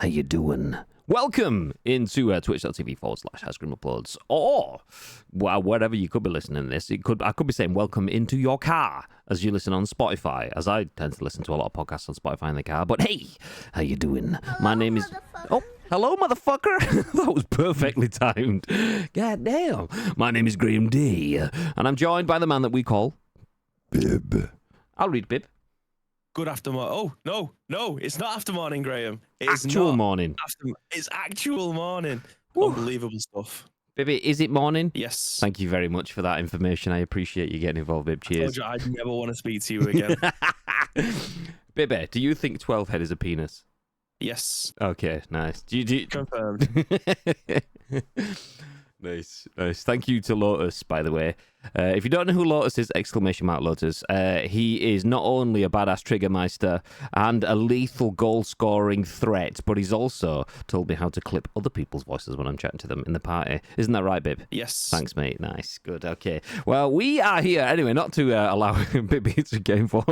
How you doing? Welcome into twitch.tv/Antstream Uploads, or wherever you could be listening to this. I could be saying welcome into your car as you listen on Spotify, as I tend to listen to a lot of podcasts on Spotify in the car. But hey, how you doing? My name is... Oh, hello, motherfucker. That was perfectly timed. God damn. My name is Graham D, and I'm joined by the man that we call... Bib. I'll read Bib. Good afternoon. Oh, no, it's not after morning, Graham. It's actual not morning. It's actual morning. Woo. Unbelievable stuff. Bibby, is it morning? Yes. Thank you very much for that information. I appreciate you getting involved, Bib. Cheers. I told you I'd never want to speak to you again. Bibby, do you think 12 head is a penis? Yes. Okay, nice. Do you... Confirmed. Nice. Thank you to Lotus, by the way. If you don't know who Lotus is, ! Lotus, he is not only a badass Triggermeister and a lethal goal-scoring threat, but he's also told me how to clip other people's voices when I'm chatting to them in the party. Isn't that right, Bib? Yes. Thanks, mate. Nice. Good. Okay. Well, we are here, anyway, not to allow Bibby to game for.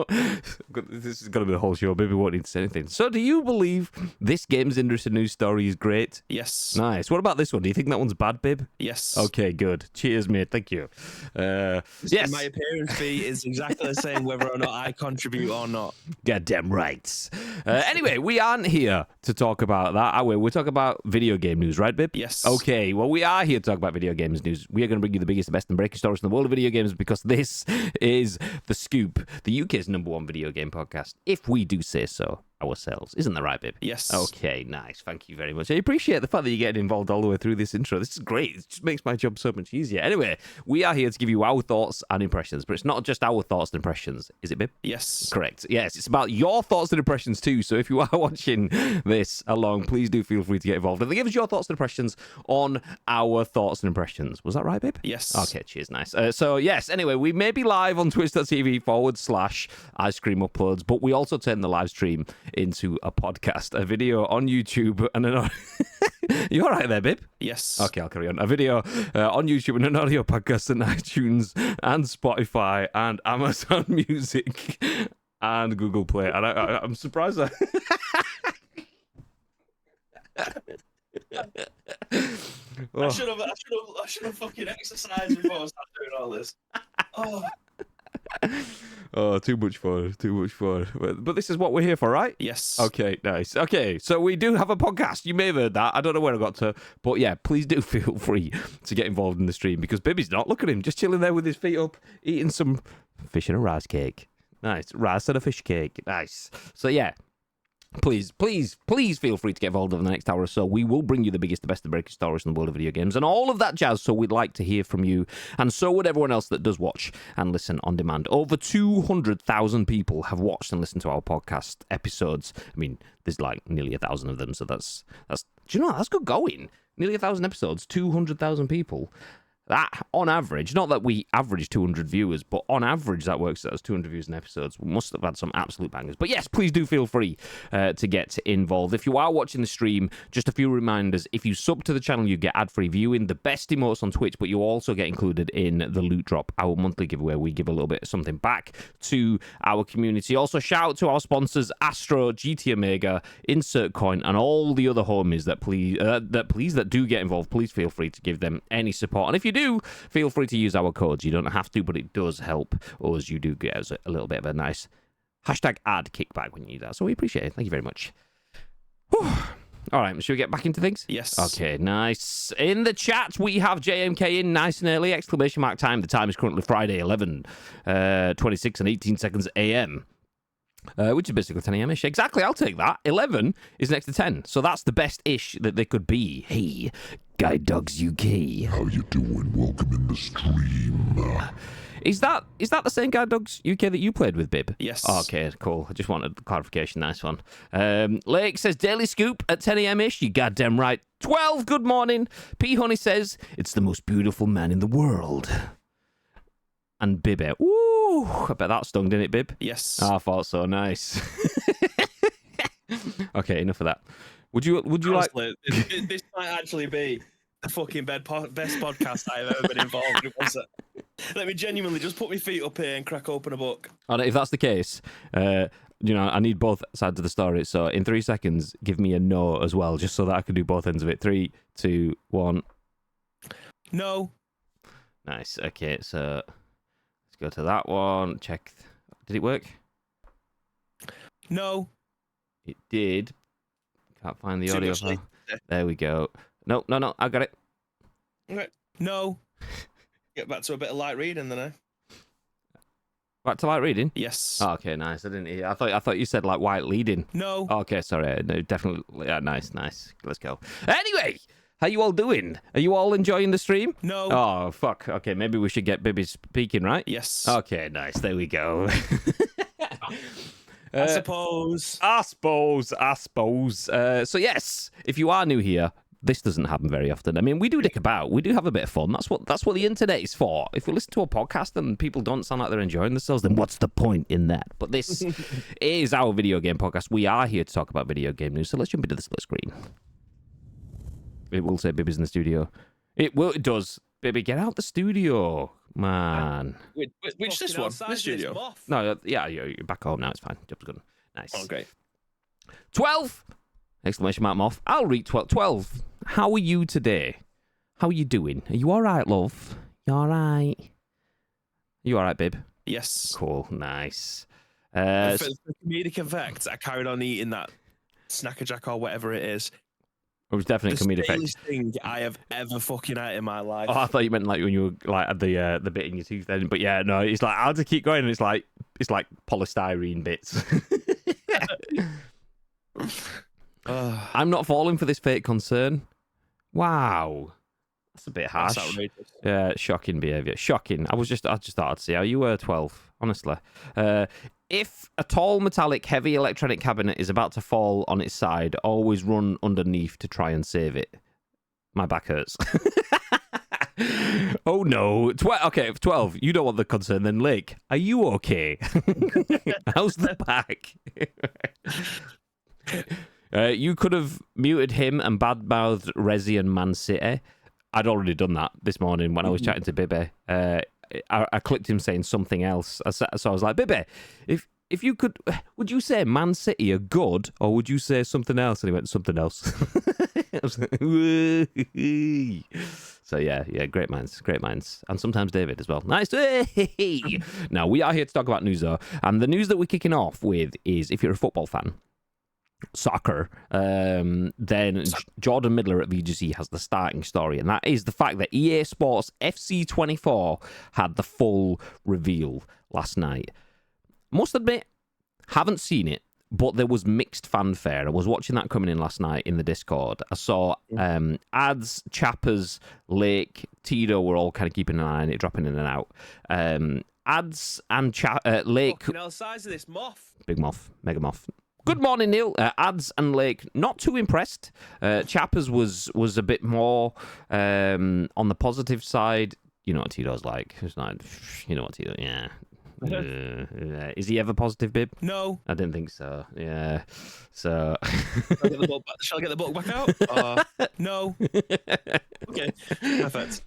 This is going to be the whole show. Bibby won't need to say anything. So, do you believe this Games Industry news story is great? Yes. Nice. What about this one? Do you think that one's bad, Bib? Yes. Okay, good. Cheers, mate. Thank you. Yes. My appearance fee is exactly the same whether or not I contribute or not. Goddamn right. Anyway, we aren't here to talk about that, are we? We're talking about video game news, right, Bib? Yes. Okay, well, we are here to talk about video games news. We are going to bring you the biggest, the best, and breaking stories in the world of video games because this is The Scoop, the UK's #1 video game podcast, if we do say so ourselves. Isn't that right, Bib? Yes. Okay, nice. Thank you very much. I appreciate the fact that you're getting involved all the way through this intro. This is great. It just makes my job so much easier. Anyway, we are here to give you our thoughts and impressions, but it's not just our thoughts and impressions. Is it, Bib? Yes. Correct. Yes, it's about your thoughts and impressions too. So if you are watching this along, please do feel free to get involved and give us your thoughts and impressions on our thoughts and impressions. Was that right, Bib? Yes. Okay, cheers. Nice. So yes, anyway, we may be live on twitch.tv/Antstream Uploads, but we also turn the live stream into a podcast, a video on YouTube, and an... You all right there, Bib? Yes. Okay, I'll carry on. A video on YouTube and an audio podcast on iTunes and Spotify and Amazon Music and Google Play. And I'm surprised that... I should have fucking exercised before I started doing all this. Oh. Oh, too much fun. But this is what we're here for, right? Yes. Okay, nice. Okay, so we do have a podcast. You may have heard that. I don't know where I got to. But yeah, please do feel free to get involved in the stream because Bibby's not. Look at him, just chilling there with his feet up, eating some fish and a rice cake. Nice. Rice and a fish cake. Nice. So yeah. Please feel free to get involved over the next hour or so. We will bring you the biggest, the best, the breaking stories in the world of video games and all of that jazz. So we'd like to hear from you. And so would everyone else that does watch and listen on demand. Over 200,000 people have watched and listened to our podcast episodes. I mean, there's like nearly 1,000 of them. So that's do you know, that's good going. Nearly 1,000 episodes, 200,000 people. That, on average, not that we average 200 viewers, but on average, that works out as 200 views in episodes. We must have had some absolute bangers. But yes, please do feel free to get involved. If you are watching the stream, just a few reminders. If you sub to the channel, you get ad-free viewing, the best emotes on Twitch, but you also get included in the Loot Drop, our monthly giveaway. We give a little bit of something back to our community. Also, shout out to our sponsors, Astro, GT Omega, Insert Coin, and all the other homies that do get involved. Please feel free to give them any support. And if you do, feel free to use our codes. You don't have to, but it does help us. You do get us a little bit of a nice #ad kickback when you do that. So we appreciate it. Thank you very much. Whew. All right, should we get back into things? Yes. Okay, nice. In the chat, we have JMK in nice and early, ! Time. The time is currently Friday, 11:26 and 18 seconds AM. Which is basically 10 a.m.-ish. Exactly, I'll take that. 11 is next to 10. So that's the best-ish that they could be. Hey, Guide Dogs UK. How you doing? Welcome in the stream. Is that the same Guide Dogs UK that you played with, Bib? Yes. Okay, cool. I just wanted clarification. Nice one. Lake says, Daily Scoop at 10 a.m.-ish. You goddamn right. 12, good morning. P. Honey says, it's the most beautiful man in the world. And Bib out. Ooh, I bet that stung, didn't it, Bib? Yes. I thought so. Nice. Okay, enough of that. Would you Honestly, like... This might actually be the fucking best podcast I've ever been involved in. Let me genuinely just put my feet up here and crack open a book. And if that's the case, I need both sides of the story. So in 3 seconds, give me a no as well, just so that I can do both ends of it. 3, 2, 1. No. Nice. Okay, so let's go to that one. Check. Did it work? No. It did. Can't find the Too audio much file. later. There we go. No, I got it. Okay. No. Get back to a bit of light reading then, eh? Back to light reading. Yes. Oh, okay, nice. I didn't hear. I thought you said like white leading. No. Oh, okay, sorry. No, definitely. Yeah, nice. Let's go. Anyway, how you all doing? Are you all enjoying the stream? No. Oh, fuck. Okay, maybe we should get Bibby speaking, right? Yes. Okay, nice. There we go. I suppose. I suppose. So yes, if you are new here, this doesn't happen very often. I mean, we do dick about. We do have a bit of fun. That's what the internet is for. If we listen to a podcast and people don't sound like they're enjoying themselves, then what's the point in that? But this is our video game podcast. We are here to talk about video game news. So let's jump into the split screen. It will say Bibby's in the studio. It does. Bibby, get out the studio, man. Which this one? This studio? No, yeah, you're back home now. It's fine. Job's good. Nice. Oh, great. 12! Exclamation mark, Moth. I'll read 12. 12. How are you today? How are you doing? Are you all right, love? You all right? You all right, babe? Yes. Cool. Nice. For the comedic effect, I carried on eating that Snacker Jack or whatever it is. It was definitely The comedic effect. stalest thing I have ever fucking had in my life. Oh, I thought you meant like when you were like at the bit in your tooth then. But yeah, no, it's like I'll just keep going and it's like polystyrene bits. I'm not falling for this fake concern. Wow. That's a bit harsh. That's outrageous. Yeah, shocking behaviour. Shocking. I just thought I'd see how you were 12, honestly. If a tall, metallic, heavy electronic cabinet is about to fall on its side, always run underneath to try and save it. My back hurts. Oh no. Okay, 12. You don't want the concern then, Lake. Are you okay? How's the back? You could have muted him and badmouthed Resi and Man City. I'd already done that this morning when I was chatting to Bibby. I clicked him saying something else. So I was like, Bibby, if you could, would you say Man City are good or would you say something else? And he went, something else. I was like, so yeah, great minds. And sometimes David as well. Nice. Now, we are here to talk about news though. And the news that we're kicking off with is if you're a football fan, soccer, then Jordan Middler at VGC has the starting story, and that is the fact that EA Sports FC 24 had the full reveal last night. Must admit, haven't seen it, but there was mixed fanfare. I was watching that coming in last night in the Discord. I saw ads, Chappers, Lake, Tito were all kind of keeping an eye on it, dropping in and out. Ads and Lake. Fucking hell, size of this moth. Big moth, mega moth. Good morning, Neil. Ads and Lake, not too impressed. Chappers was a bit more on the positive side. You know what Tito's like. It's not, you know what Tito, yeah. Is he ever positive, Bib? No. I didn't think so. Yeah. So. Shall I get the book back out? No. Okay. Perfect.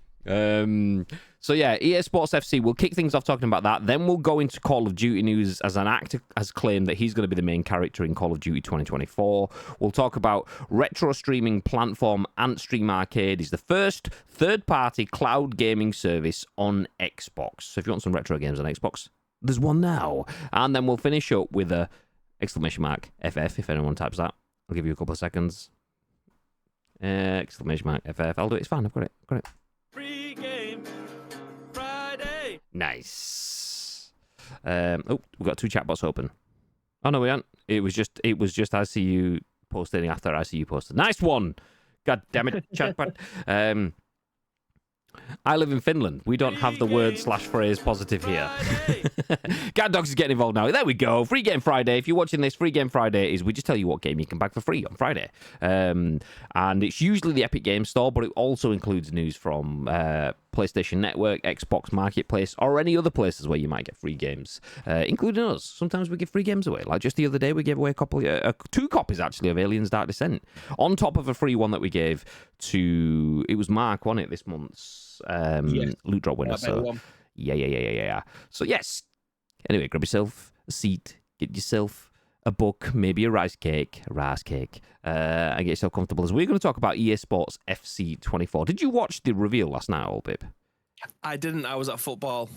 So yeah, EA Sports FC, we'll kick things off talking about that. Then we'll go into Call of Duty news as an actor has claimed that he's going to be the main character in Call of Duty 2024. We'll talk about retro streaming platform Antstream Arcade is the first third-party cloud gaming service on Xbox. So if you want some retro games on Xbox, there's one now. And then we'll finish up with a exclamation mark FF if anyone types that. I'll give you a couple of seconds. Exclamation mark FF. I'll do it. It's fine. I've got it. Free game Friday. Nice. We've got two chat bots open. Oh no, we aren't. It was just ICU posting after ICU posted. Nice one. God damn it, chatbot. I live in Finland. We don't have the word /phrase positive here. Cat Dogs is getting involved now. There we go. Free Game Friday. If you're watching this, Free Game Friday is we just tell you what game you can bag for free on Friday. And it's usually the Epic Games Store, but it also includes news from PlayStation Network, Xbox Marketplace, or any other places where you might get free games, including us. Sometimes we give free games away. Like just the other day, we gave away two copies, actually, of Aliens Dark Descent, on top of a free one that we gave to, it was Mark, wasn't it, this month's loot drop winner. So, yeah. So, yes. Anyway, grab yourself a seat, get yourself a book, maybe a rice cake, and get yourself comfortable as we're going to talk about EA Sports FC 24. Did you watch the reveal last night, old babe? I didn't. I was at football,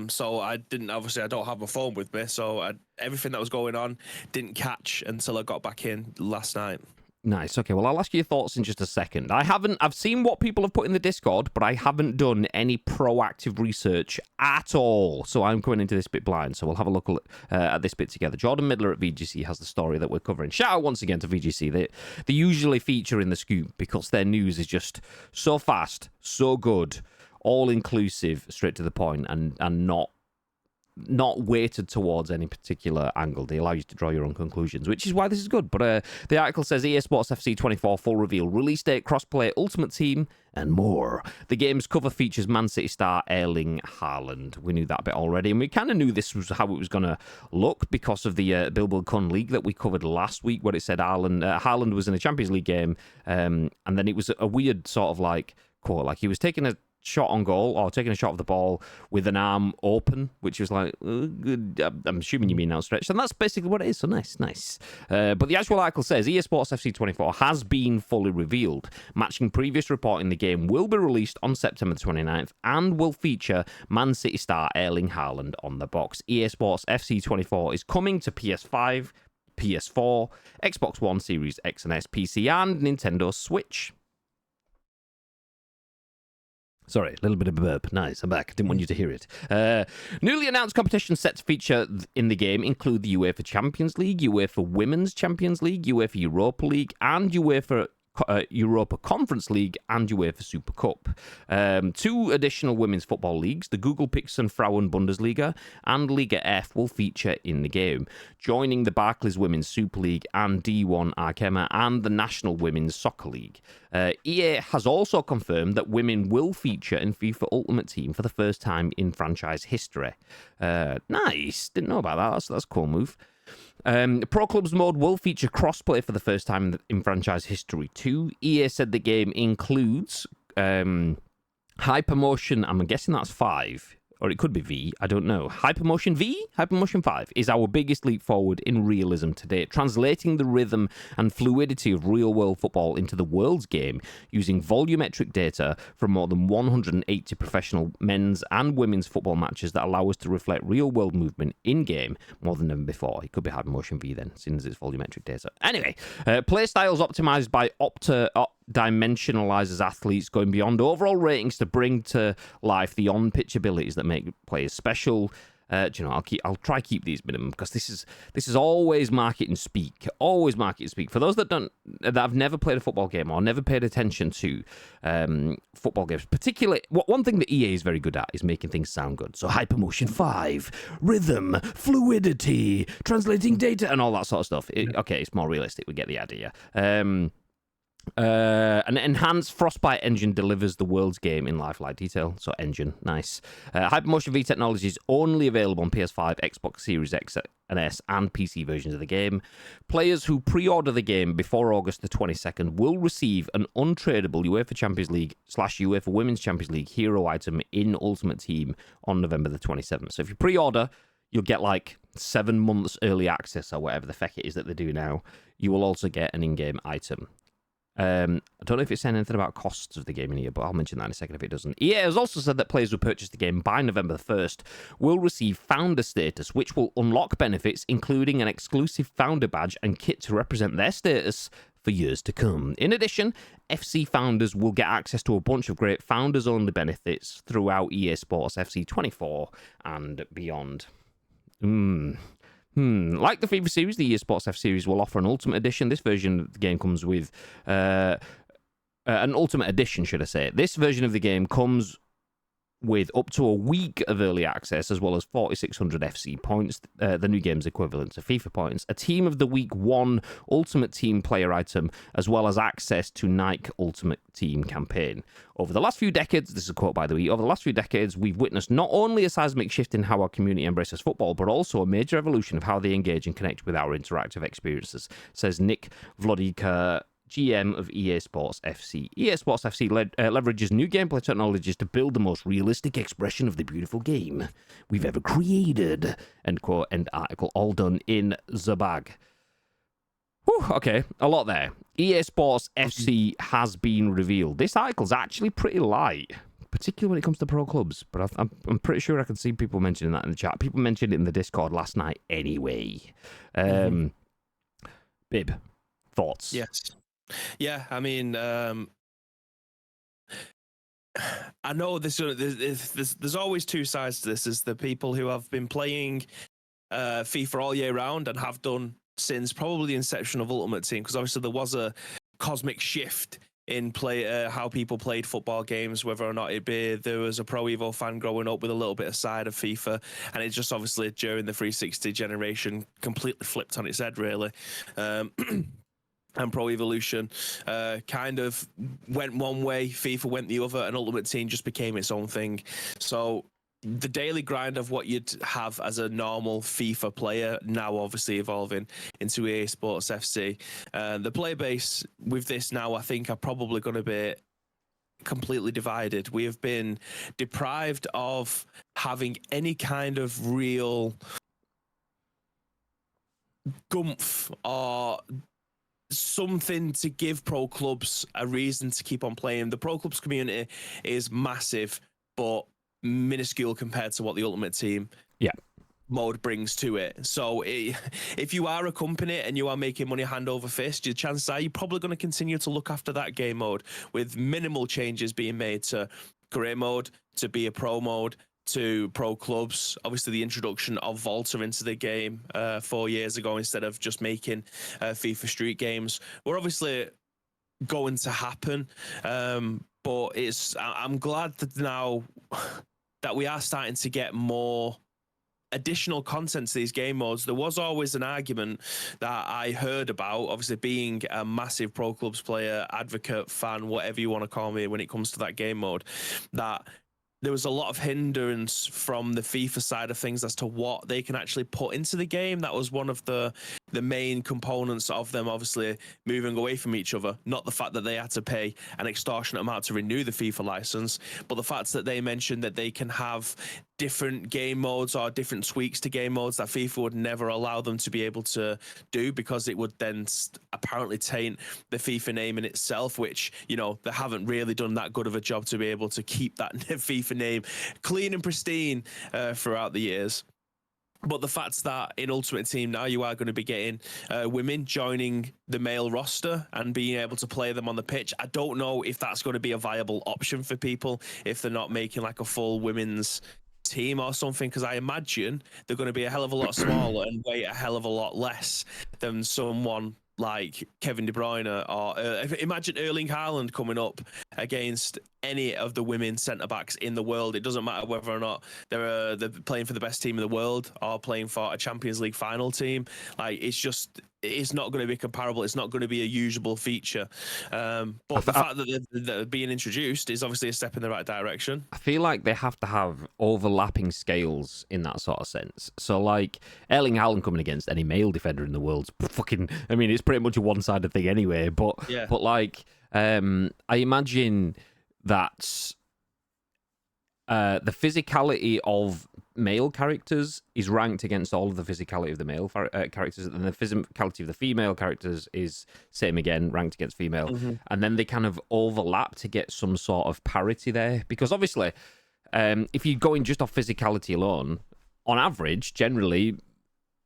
so I didn't. Obviously, I don't have my phone with me, so everything that was going on didn't catch until I got back in last night. Nice. Okay, well, I'll ask you your thoughts in just a second. I've seen what people have put in the Discord, but I haven't done any proactive research at all. So I'm coming into this bit blind. So we'll have a look at this bit together. Jordan Midler at VGC has the story that we're covering. Shout out once again to VGC. They usually feature in the scoop because their news is just so fast, so good, all inclusive, straight to the point, and not weighted towards any particular angle. They allow you to draw your own conclusions, which is why this is good. But the article says EA Sports FC 24 full reveal, release date, crossplay, ultimate team, and more. The game's cover features Man City star Erling Haaland. We knew that bit already, and we kind of knew this was how it was going to look because of the Bilbao Kun League that we covered last week, where it said Haaland was in a Champions League game, and then it was a weird sort of like quote, like he was taking a shot on goal or taking a shot of the ball with an arm open, which was like, good. I'm assuming you mean outstretched, and that's basically what it is. So nice. But the actual article says EA Sports FC 24 has been fully revealed. Matching previous reporting, the game will be released on September 29th and will feature Man City star Erling Haaland on the box. EA Sports FC 24 is coming to PS5, PS4, Xbox One, Series X and S, PC, and Nintendo Switch. Sorry, a little bit of a burp. Nice, I'm back. Didn't want you to hear it. Newly announced competitions set to feature in the game include the UEFA Champions League, UEFA Women's Champions League, UEFA Europa League, and UEFA Europa Conference League and UEFA Super Cup. 2 additional women's football leagues, the Google Pixel Frauen Bundesliga and Liga F, will feature in the game, joining the Barclays Women's Super League and D1 Arkema and the National Women's Soccer League. EA has also confirmed that women will feature in FIFA Ultimate Team for the first time in franchise history. Nice. Didn't know about that. That's a cool move. Pro Clubs mode will feature crossplay for the first time in franchise history too. EA said the game includes Hypermotion, I'm guessing that's 5, or it could be V, I don't know. Hypermotion 5 is our biggest leap forward in realism to date, translating the rhythm and fluidity of real-world football into the world's game using volumetric data from more than 180 professional men's and women's football matches that allow us to reflect real-world movement in-game more than ever before. It could be Hypermotion V then, since it's volumetric data. Anyway, play styles optimized by dimensionalizes athletes, going beyond overall ratings to bring to life the on-pitch abilities that make players special. I'll try keep these minimum because this is always marketing speak. Always marketing speak. For those that have never played a football game or never paid attention to football games, particularly one thing that EA is very good at is making things sound good. So Hypermotion 5, rhythm, fluidity, translating data, and all that sort of stuff. It's more realistic. We get the idea. An enhanced Frostbite engine delivers the world's game in lifelike detail. So engine, nice. Hypermotion V technology is only available on PS5, Xbox Series X and S, and PC versions of the game. Players who pre-order the game before August the 22nd will receive an untradeable UEFA Champions League / UEFA Women's Champions League hero item in Ultimate Team on November the 27th. So if you pre-order, you'll get like 7 months early access or whatever the feck it is that they do now. You will also get an in-game item. I don't know if it's saying anything about costs of the game in here, but I'll mention that in a second if it doesn't. EA has also said that players who purchase the game by November the 1st will receive founder status, which will unlock benefits, including an exclusive founder badge and kit to represent their status for years to come. In addition, FC founders will get access to a bunch of great founders-only benefits throughout EA Sports FC 24 and beyond. Like the FIFA series, the EA Sports F series will offer an Ultimate Edition. This version of the game comes with an Ultimate Edition, should I say. This version of the game comes with up to a week of early access, as well as 4,600 FC points, the new game's equivalent to FIFA points, a Team of the Week 1 Ultimate Team player item, as well as access to Nike Ultimate Team campaign. Over the last few decades, this is a quote by the way, over the last few decades, we've witnessed not only a seismic shift in how our community embraces football, but also a major evolution of how they engage and connect with our interactive experiences, says Nick Vlodika GM of EA Sports FC. EA Sports FC leverages new gameplay technologies to build the most realistic expression of the beautiful game we've ever created. End quote, end article. All done in the bag. Whew, okay, a lot there. EA Sports FC has been revealed. This article's actually pretty light, particularly when it comes to pro clubs, but I'm pretty sure I can see people mentioning that in the chat. People mentioned it in the Discord last night anyway. Bib, thoughts? Yes. Yeah, I mean, I know there's always two sides to this. There's the people who have been playing FIFA all year round and have done since probably the inception of Ultimate Team, because obviously there was a cosmic shift in how people played football games, whether or not there was a Pro Evo fan growing up with a little bit of side of FIFA, and it just obviously during the 360 generation completely flipped on its head, really. And Pro Evolution kind of went one way, FIFA went the other, and Ultimate Team just became its own thing. So the daily grind of what you'd have as a normal FIFA player now obviously evolving into EA Sports FC. The player base with this now, I think, are probably going to be completely divided. We have been deprived of having any kind of real gumph or something to give pro clubs a reason to keep on playing. The pro clubs community is massive, but minuscule compared to what the Ultimate Team mode brings to it. So if you are a company and you are making money hand over fist, your chances are you're probably going to continue to look after that game mode with minimal changes being made to career mode, to be a pro mode, to pro clubs. Obviously the introduction of Volta into the game 4 years ago instead of just making FIFA Street games were obviously going to happen, but I'm glad that now that we are starting to get more additional content to these game modes. There was always an argument that I heard about, obviously being a massive pro clubs player, advocate, fan, whatever you want to call me when it comes to that game mode, that there was a lot of hindrance from the FIFA side of things as to what they can actually put into the game. That was one of the main components of them obviously moving away from each other. Not the fact that they had to pay an extortionate amount to renew the FIFA license, but the fact that they mentioned that they can have different game modes or different tweaks to game modes that FIFA would never allow them to be able to do, because it would then apparently taint the FIFA name in itself, which, you know, they haven't really done that good of a job to be able to keep that FIFA name clean and pristine throughout the years. But the fact that in Ultimate Team now you are going to be getting women joining the male roster and being able to play them on the pitch, I don't know if that's going to be a viable option for people if they're not making like a full women's team or something, because I imagine they're going to be a hell of a lot smaller and weigh a hell of a lot less than someone like Kevin De Bruyne, or imagine Erling Haaland coming up against any of the women centre-backs in the world. It doesn't matter whether or not they're playing for the best team in the world or playing for a Champions League final team. Like, it's not going to be comparable. It's not going to be a usable feature. But the fact that they're being introduced is obviously a step in the right direction. I feel like they have to have overlapping scales in that sort of sense. So, like, Erling Haaland coming against any male defender in the world's fucking... I mean, it's pretty much a one-sided thing anyway. But like, I imagine that the physicality of male characters is ranked against all of the physicality of the male characters, and the physicality of the female characters is same again, ranked against female. And then they kind of overlap to get some sort of parity there, because obviously if you're going just off physicality alone, on average, generally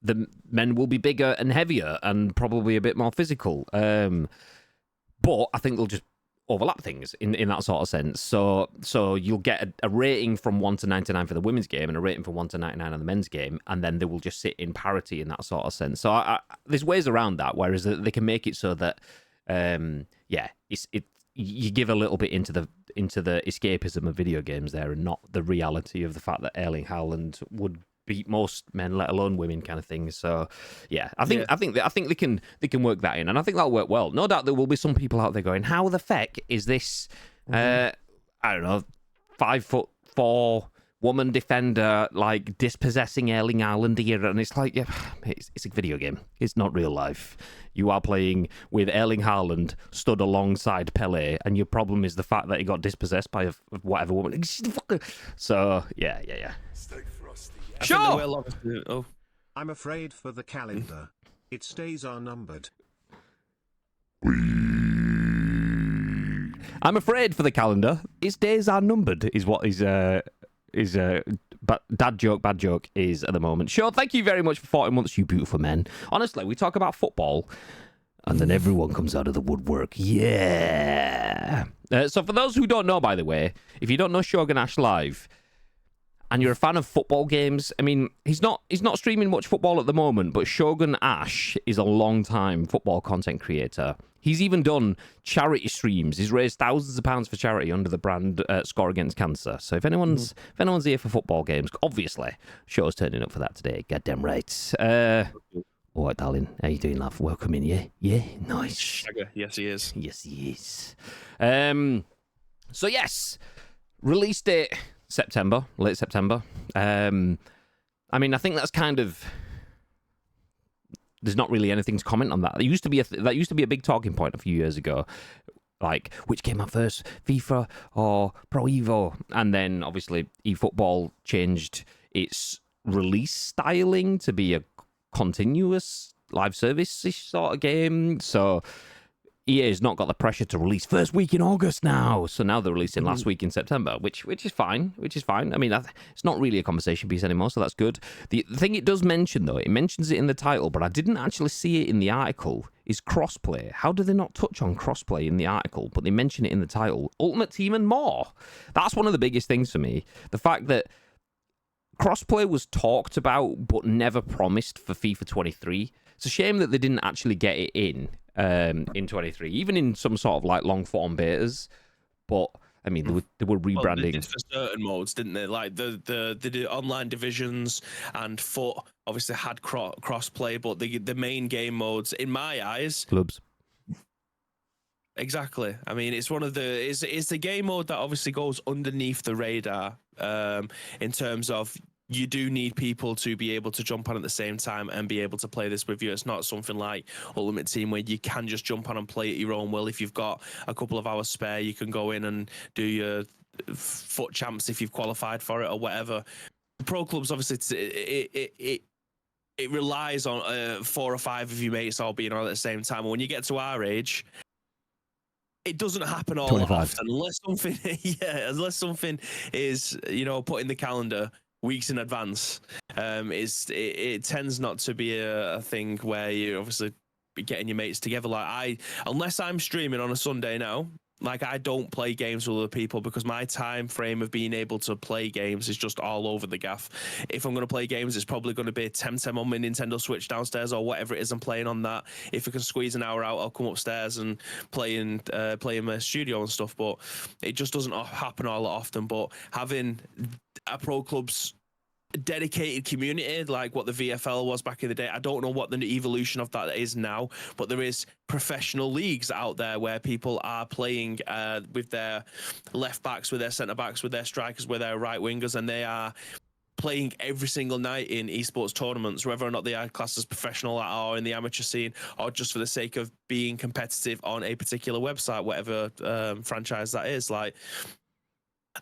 the men will be bigger and heavier and probably a bit more physical, but I think they'll just overlap things in that sort of sense. So you'll get a rating from 1 to 99 for the women's game and a rating from 1 to 99 on the men's game, and then they will just sit in parity in that sort of sense. So there's ways around that, whereas they can make it so that you give a little bit into the escapism of video games there, and not the reality of the fact that Erling Haaland would beat most men, let alone women, kind of thing. So, yeah, I think they can work that in, and I think that'll work well. No doubt there will be some people out there going, "How the feck is this? I don't know, 5'4" woman defender like dispossessing Erling Haaland here, and it's like, yeah, it's a video game. It's not real life. You are playing with Erling Haaland stood alongside Pele, and your problem is the fact that he got dispossessed by whatever woman. So yeah. Stay frosty. Sure. Oh, I'm afraid for the calendar. Its days are numbered. I'm afraid for the calendar. Its days are numbered, is what but bad joke is at the moment. Sure, thank you very much for 40 months, you beautiful men. Honestly, we talk about football, and then everyone comes out of the woodwork. Yeah. So for those who don't know, by the way, if you don't know Shogun Ash Live, and you're a fan of football games, I mean, he's not streaming much football at the moment, but Shogun Ash is a long-time football content creator. He's even done charity streams. He's raised thousands of pounds for charity under the brand Score Against Cancer. So if anyone's here for football games, obviously, Show's turning up for that today. Goddamn right. All right, darling. How you doing, love? Welcome in, yeah? Yeah? Nice. yes, he is. Yes, he is. So, yes. Release date, late September. I mean, I think that's kind of... There's not really anything to comment on that. That used to be a big talking point a few years ago. Like, which came out first, FIFA or Pro Evo? And then, obviously, eFootball changed its release styling to be a continuous live service-ish sort of game. So EA's not got the pressure to release first week in August now. So now they're releasing last week in September, which is fine. I mean, it's not really a conversation piece anymore, so that's good. The thing it does mention, though, it mentions it in the title, but I didn't actually see it in the article, is crossplay. How do they not touch on crossplay in the article, but they mention it in the title? Ultimate Team and more. That's one of the biggest things for me. The fact that crossplay was talked about, but never promised for FIFA 23. It's a shame that they didn't actually get it in 23, even in some sort of like long form betas. But I mean, they were rebranding. Well, they did for certain modes, didn't they? Like the online divisions and foot obviously had cross play, but the main game modes, in my eyes, clubs. Exactly. I mean, it's one of it's the game mode that obviously goes underneath the radar in terms of you do need people to be able to jump on at the same time and be able to play this with you. It's not something like Ultimate Team where you can just jump on and play at your own will. If you've got a couple of hours spare, you can go in and do your foot champs if you've qualified for it or whatever. Pro clubs, obviously, it relies on 4 or 5 of your mates all being on at the same time. And when you get to our age, it doesn't happen all that often unless something is, put in the calendar weeks in advance. It tends not to be a thing where you're obviously getting your mates together. Like unless I'm streaming on a Sunday now, like I don't play games with other people because my time frame of being able to play games is just all over the gaff. If I'm going to play games, it's probably going to be Temtem on my Nintendo Switch downstairs or whatever it is I'm playing on that. If I can squeeze an hour out, I'll come upstairs and play in my studio and stuff. But it just doesn't happen all that often. But having a pro club's dedicated community like what the VFL was back in the day, I don't know what the evolution of that is now, but there is professional leagues out there where people are playing with their left backs, with their centre backs, with their strikers, with their right wingers, and they are playing every single night in esports tournaments, whether or not they are classed as professional or in the amateur scene, or just for the sake of being competitive on a particular website, whatever franchise that is. Like,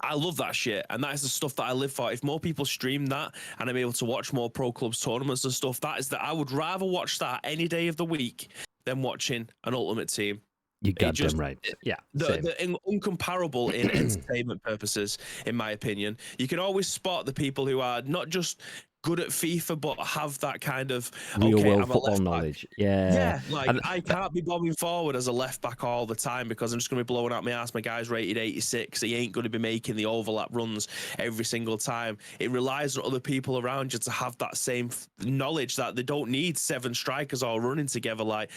I love that shit, and that is the stuff that I live for. If more people stream that and I'm able to watch more pro clubs tournaments and stuff, I would rather watch that any day of the week than watching an Ultimate Team. You goddamn right. Yeah. They're uncomparable in entertainment purposes, in my opinion. You can always spot the people who are not just good at FIFA, but have that kind of real world football knowledge. Yeah, like I can't be bombing forward as a left back all the time because I'm just going to be blowing out my ass. My guy's rated 86. He ain't going to be making the overlap runs every single time. It relies on other people around you to have that same knowledge that they don't need 7 strikers all running together. Like,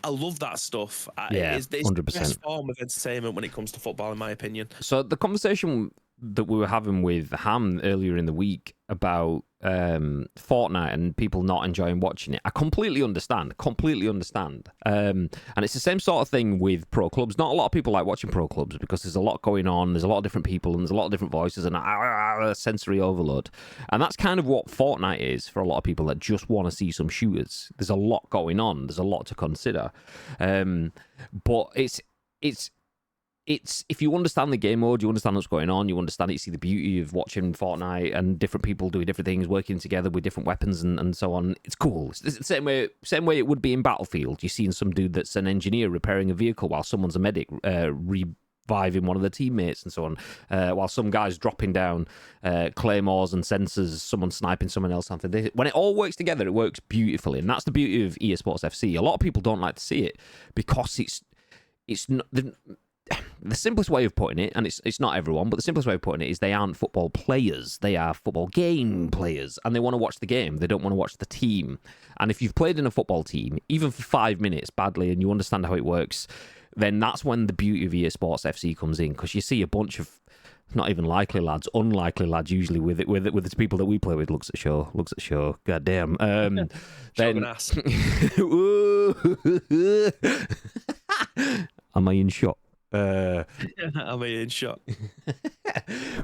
I love that stuff. Yeah, it's 100%. the best form of entertainment when it comes to football, in my opinion. So the conversation that we were having with Ham earlier in the week about Fortnite and people not enjoying watching it, I completely understand. And it's the same sort of thing with pro clubs. Not a lot of people like watching pro clubs because there's a lot going on, there's a lot of different people, and there's a lot of different voices and sensory overload. And that's kind of what Fortnite is for a lot of people that just want to see some shooters. There's a lot going on. There's a lot to consider. But it's if you understand the game mode, you understand what's going on, you understand it, you see the beauty of watching Fortnite and different people doing different things, working together with different weapons and so on. It's cool. It's the same way it would be in Battlefield. You're seeing some dude that's an engineer repairing a vehicle while someone's a medic reviving one of the teammates and so on, while some guy's dropping down claymores and sensors, someone sniping someone else. Something. When it all works together, it works beautifully, and that's the beauty of EA Sports FC. A lot of people don't like to see it because it's not... The simplest way of putting it, and it's not everyone, but the simplest way of putting it is they aren't football players. They are football game players, and they want to watch the game. They don't want to watch the team. And if you've played in a football team, even for 5 minutes badly, and you understand how it works, then that's when the beauty of EA Sports FC comes in, because you see a bunch of not even likely lads, unlikely lads usually with the people that we play with. Looks at show. God damn. Then am I in shot? I'm in shot.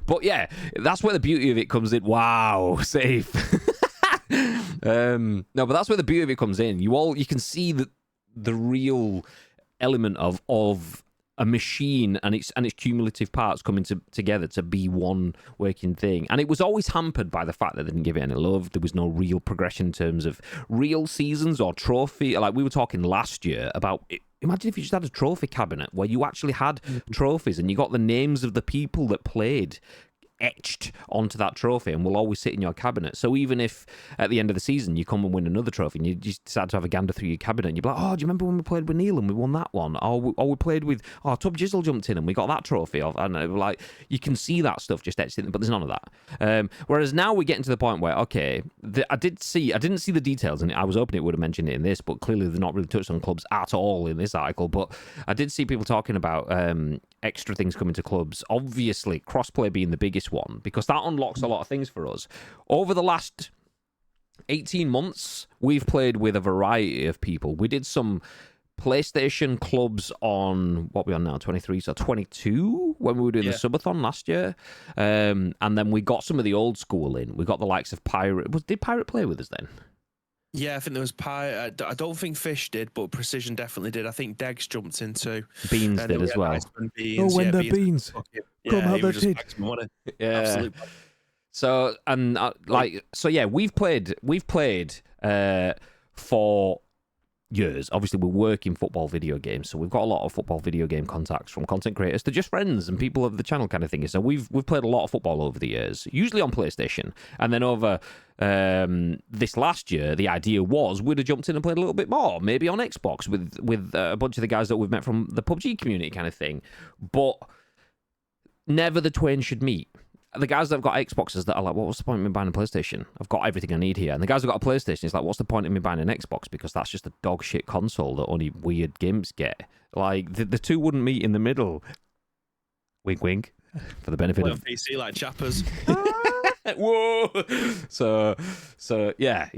But yeah, that's where the beauty of it comes in. Wow, safe. No, but that's where the beauty of it comes in. You can see the real element of a machine and its cumulative parts coming together to be one working thing. And it was always hampered by the fact that they didn't give it any love. There was no real progression in terms of real seasons or trophy. Like we were talking last year about it. Imagine if you just had a trophy cabinet where you actually had trophies and you got the names of the people that played etched onto that trophy and will always sit in your cabinet. So even if at the end of the season you come and win another trophy and you just decide to have a gander through your cabinet and you're like, oh, do you remember when we played with Neil and we won that one? Or we played with, Tub Jizzle jumped in and we got that trophy. And like, you can see that stuff just etched in, but there's none of that. Whereas now we're getting to the point where, okay, I didn't see the details, and I was hoping it would have mentioned it in this, but clearly they're not really touched on clubs at all in this article. But I did see people talking about extra things coming to clubs. Obviously, crossplay being the biggest one, because that unlocks a lot of things for us. Over the last 18 months, we've played with a variety of people. We did some PlayStation clubs on, what we're on now, 23, so 22, when we were doing the subathon last year. And then we got some of the old school in. We got the likes of Pirate. Did Pirate play with us then? Yeah, I think there was Pie. I don't think Fish did, but Precision definitely did. I think Degs jumped in too. Beans did as well. Beans, when the Beans come out the tit. Yeah, absolutely. So we've played for years. Obviously, we work in football video games, so we've got a lot of football video game contacts, from content creators to just friends and people of the channel kind of thing. So we've played a lot of football over the years, usually on PlayStation, and then over this last year, the idea was we'd have jumped in and played a little bit more, maybe on Xbox with a bunch of the guys that we've met from the PUBG community kind of thing. But never the twain should meet. The guys that have got Xboxes that are like, what's the point of me buying a PlayStation? I've got everything I need here. And the guys that have got a PlayStation, it's like, what's the point of me buying an Xbox? Because that's just a dog shit console that only weird games get. Like, the two wouldn't meet in the middle. Wink, wink. For the benefit of PC like chappers. Whoa! So yeah.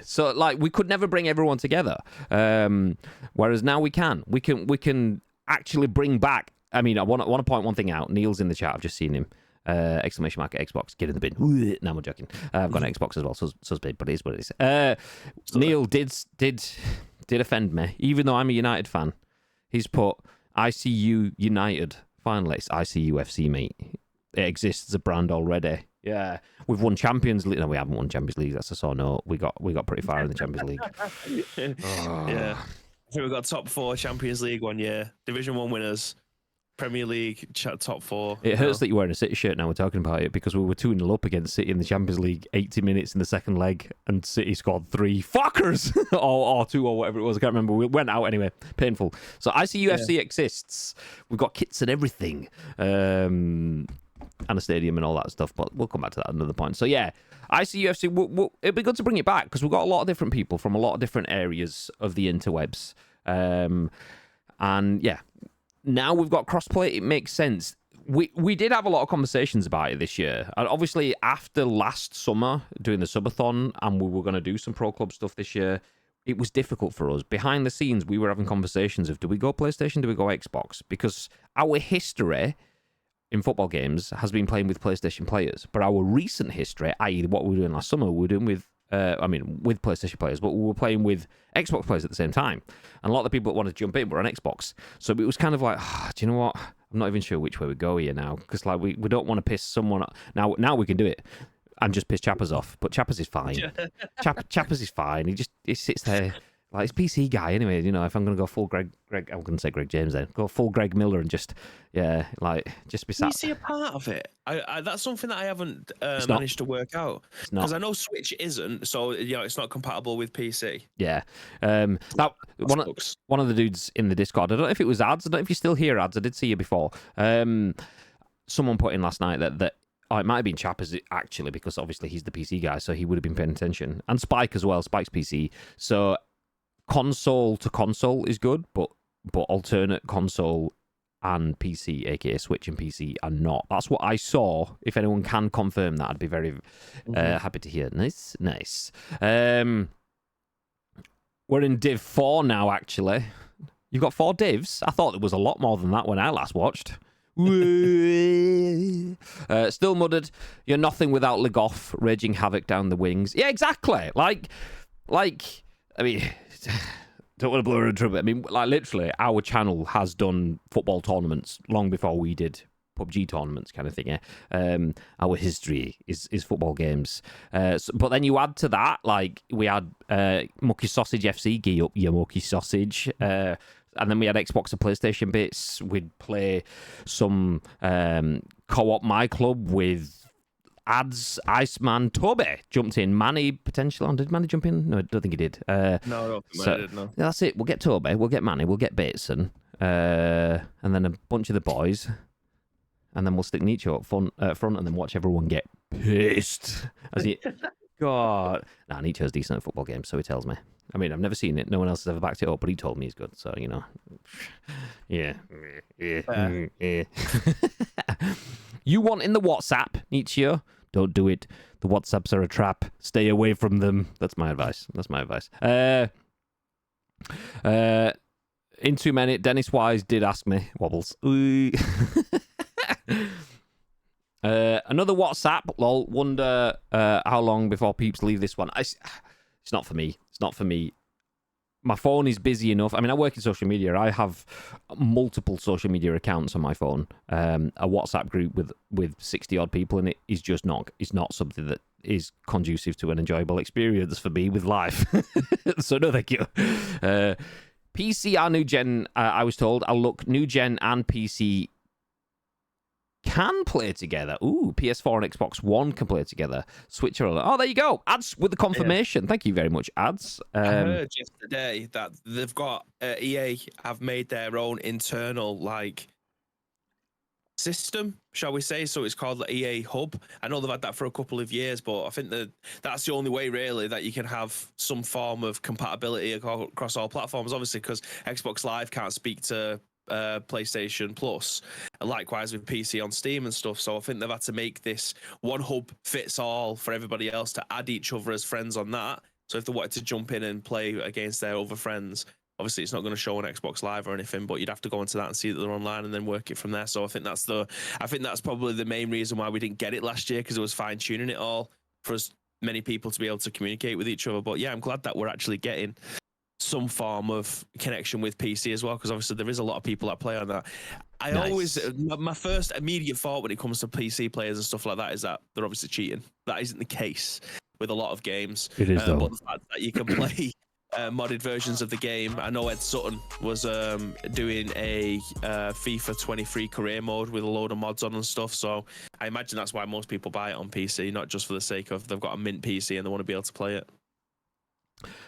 So like, we could never bring everyone together. Whereas now we can. We can actually bring back. I mean, I want to point one thing out. Neil's in the chat. I've just seen him. Exclamation mark Xbox, get in the bin. No, I'm joking. I've got an Xbox as well, so's big, but it is what it is. Neil did offend me, even though I'm a United fan. He's put ICU United. Finally, it's ICU FC, mate. It exists as a brand already. Yeah, we've won Champions League. No, we haven't won Champions League. That's a sore note. We got pretty far in the Champions League. Yeah, I think we got top 4 Champions League one year. Division 1 winners. Premier League top 4. It hurts that you're wearing a City shirt now. We're talking about it because we were 2-0 up against City in the Champions League, 80 minutes in the second leg, and City scored 3 fuckers or 2 or whatever it was. I can't remember. We went out anyway. Painful. So ICUFC exists. We've got kits and everything, and a stadium and all that stuff. But we'll come back to that at another point. So yeah, ICUFC. It'd be good to bring it back because we've got a lot of different people from a lot of different areas of the interwebs, and yeah. Now we've got crossplay, it makes sense. we did have a lot of conversations about it this year. And obviously, after last summer, doing the subathon, and we were going to do some Pro Club stuff this year, it was difficult for us. Behind the scenes, we were having conversations of, do we go PlayStation, do we go Xbox? Because our history in football games has been playing with PlayStation players. But our recent history, i.e. what we were doing last summer, we were doing with with PlayStation players, but we were playing with Xbox players at the same time. And a lot of the people that wanted to jump in were on Xbox. So it was kind of like, do you know what? I'm not even sure which way we go here now, because like we don't want to piss someone off. Now we can do it and just piss Chappers off, but Chappers is fine. Chappers is fine. He sits there like he's PC guy anyway. You know, if I'm gonna go full Greg, I'm gonna say Greg James then. Go full Greg Miller and just be sat. You see a part of it. I that's something that I haven't managed to work out, because I know Switch isn't, so it's not compatible with PC. Yeah. That one of the dudes in the Discord, I don't know if it was Ads. I don't know if you're still here, Ads. I did see you before. Someone put in last night that it might have been Chappers actually, because obviously he's the PC guy, so he would have been paying attention, and Spike as well. Spike's PC, so console to console is good, but alternate console and PC, aka Switch and PC, are not. That's what I saw. If anyone can confirm that, I'd be very happy to hear. Nice. We're in Div 4 now, actually. You've got 4 divs? I thought there was a lot more than that when I last watched. Still muddered. You're nothing without Legoff raging havoc down the wings. Yeah, exactly. Like, I mean, don't want to blow her in trouble. I mean, like, literally, our channel has done football tournaments long before we did PUBG tournaments, kind of thing. Yeah? Our history is football games. But then you add to that, like, we had Mucky Sausage FC, gee up your Mucky Sausage. And then we had Xbox and PlayStation bits. We'd play some co-op My Club with Ads, Iceman, Toby jumped in. Manny potentially on. Did Manny jump in? No, I don't think he did. No, I don't think Manny did, no. That's it. We'll get Toby, we'll get Manny, we'll get Bateson, and then a bunch of the boys, and then we'll stick Nietzsche up front and then watch everyone get pissed. God. Nah, Nietzsche's decent at football games, so he tells me. I mean, I've never seen it. No one else has ever backed it up, but he told me he's good. So, you know. Yeah. You want in the WhatsApp, Nietzsche? Don't do it. The WhatsApps are a trap. Stay away from them. That's my advice. In 2 minutes, Dennis Wise did ask me. Wobbles. Another WhatsApp. Lol. Wonder how long before peeps leave this one. It's not for me. My phone is busy enough. I mean, I work in social media. I have multiple social media accounts on my phone. A WhatsApp group with 60 odd people in it is just not. It's not something that is conducive to an enjoyable experience for me with life. So no, thank you. PC are new gen. I was told. I'll look. New gen and PC can play together. Ooh, PS4 and Xbox One can play together. Switch. Oh, there you go. Ads with the confirmation. Thank you very much, Ads. I heard yesterday that they've got EA have made their own internal system, shall we say? So it's called the EA Hub. I know they've had that for a couple of years, but I think that's the only way really that you can have some form of compatibility across all platforms. Obviously, because Xbox Live can't speak to PlayStation Plus, likewise with PC on Steam and stuff. So I think they've had to make this one hub fits all for everybody else to add each other as friends on that. So if they wanted to jump in and play against their other friends, obviously it's not going to show on Xbox Live or anything, but you'd have to go into that and see that they're online and then work it from there. So I think that's probably the main reason why we didn't get it last year, because it was fine tuning it all for as many people to be able to communicate with each other. But yeah, I'm glad that we're actually getting some form of connection with PC as well, because obviously there is a lot of people that play on that. My first immediate thought when it comes to PC players and stuff like that is that they're obviously cheating. That isn't the case with a lot of games. It is though. But the fact that you can play modded versions of the game. I know Ed Sutton was doing a FIFA 23 career mode with a load of mods on and stuff, so I imagine that's why most people buy it on PC, not just for the sake of they've got a mint PC and they want to be able to play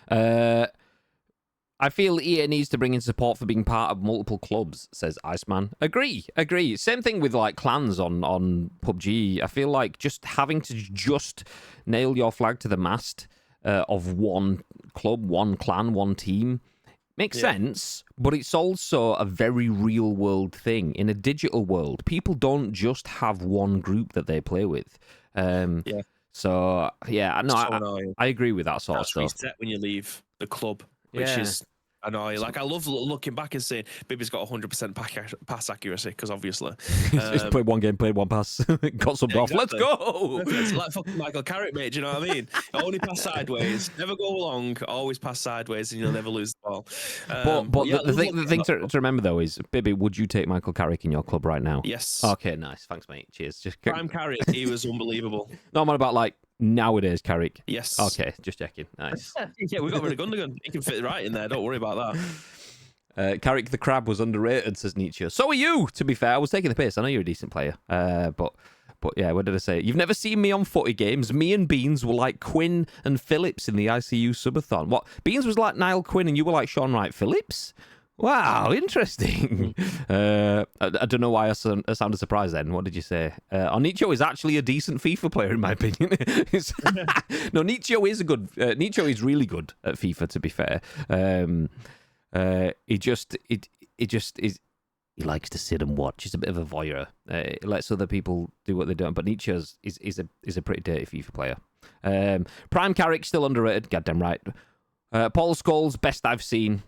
it. I feel EA needs to bring in support for being part of multiple clubs, says Iceman. Agree. Same thing with like clans on PUBG. I feel like just having to just nail your flag to the mast of one club, one clan, one team Makes sense, but it's also a very real world thing. In a digital world, people don't just have one group that they play with. Yeah. So yeah, no, So annoying. I agree with that sort That's of stuff. reset when you leave the club, which Yeah. is annoying. Like, I love looking back and saying Bibby's got 100% pass accuracy, because obviously Just played one game, played one pass, got subbed off. Let's exactly. go. It's like fucking Michael Carrick, mate. Do you know what I mean? Only pass sideways, never go long, always pass sideways, and you'll never lose the ball. But yeah, the thing to remember though is, Bibby, would you take Michael Carrick in your club right now? yes, Okay, nice. Thanks, mate. Cheers. Just prime Carrick, he was unbelievable. No, I'm on about like nowadays Carrick. Yes. Okay, just checking. Nice. Yeah, we got rid of Gundogan. He can fit right in there. Don't worry about that. Carrick the Crab was underrated, says Nietzsche. So are you, to be fair. I was taking the piss. I know you're a decent player. But yeah, what did I say? You've never seen me on footy games. Me and Beans were like Quinn and Phillips in the ICU subathon. What? Beans was like Niall Quinn and you were like Sean Wright Phillips? Wow, interesting. I don't know why I sounded surprised then. What did you say? Nietzsche is actually a decent FIFA player, in my opinion. No, Nietzsche is a good... Nietzsche is really good at FIFA, to be fair. He just is. He likes to sit and watch. He's a bit of a voyeur. He lets other people do what they do. But Nietzsche is a pretty dirty FIFA player. Prime Carrick still underrated. Goddamn right. Paul Scholes, best I've seen.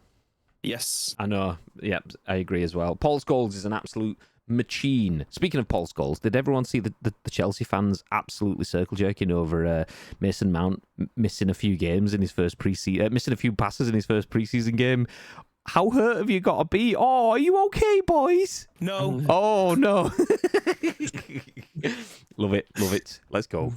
Yes, I know. Yeah, I agree as well. Paul Scholes is an absolute machine. Speaking of Paul Scholes, did everyone see the Chelsea fans absolutely circle jerking over Mason Mount missing a few games in his first missing a few passes in his first preseason game? How hurt have you got to be? Oh, are you okay, boys? no. Oh no. Love it. Let's go.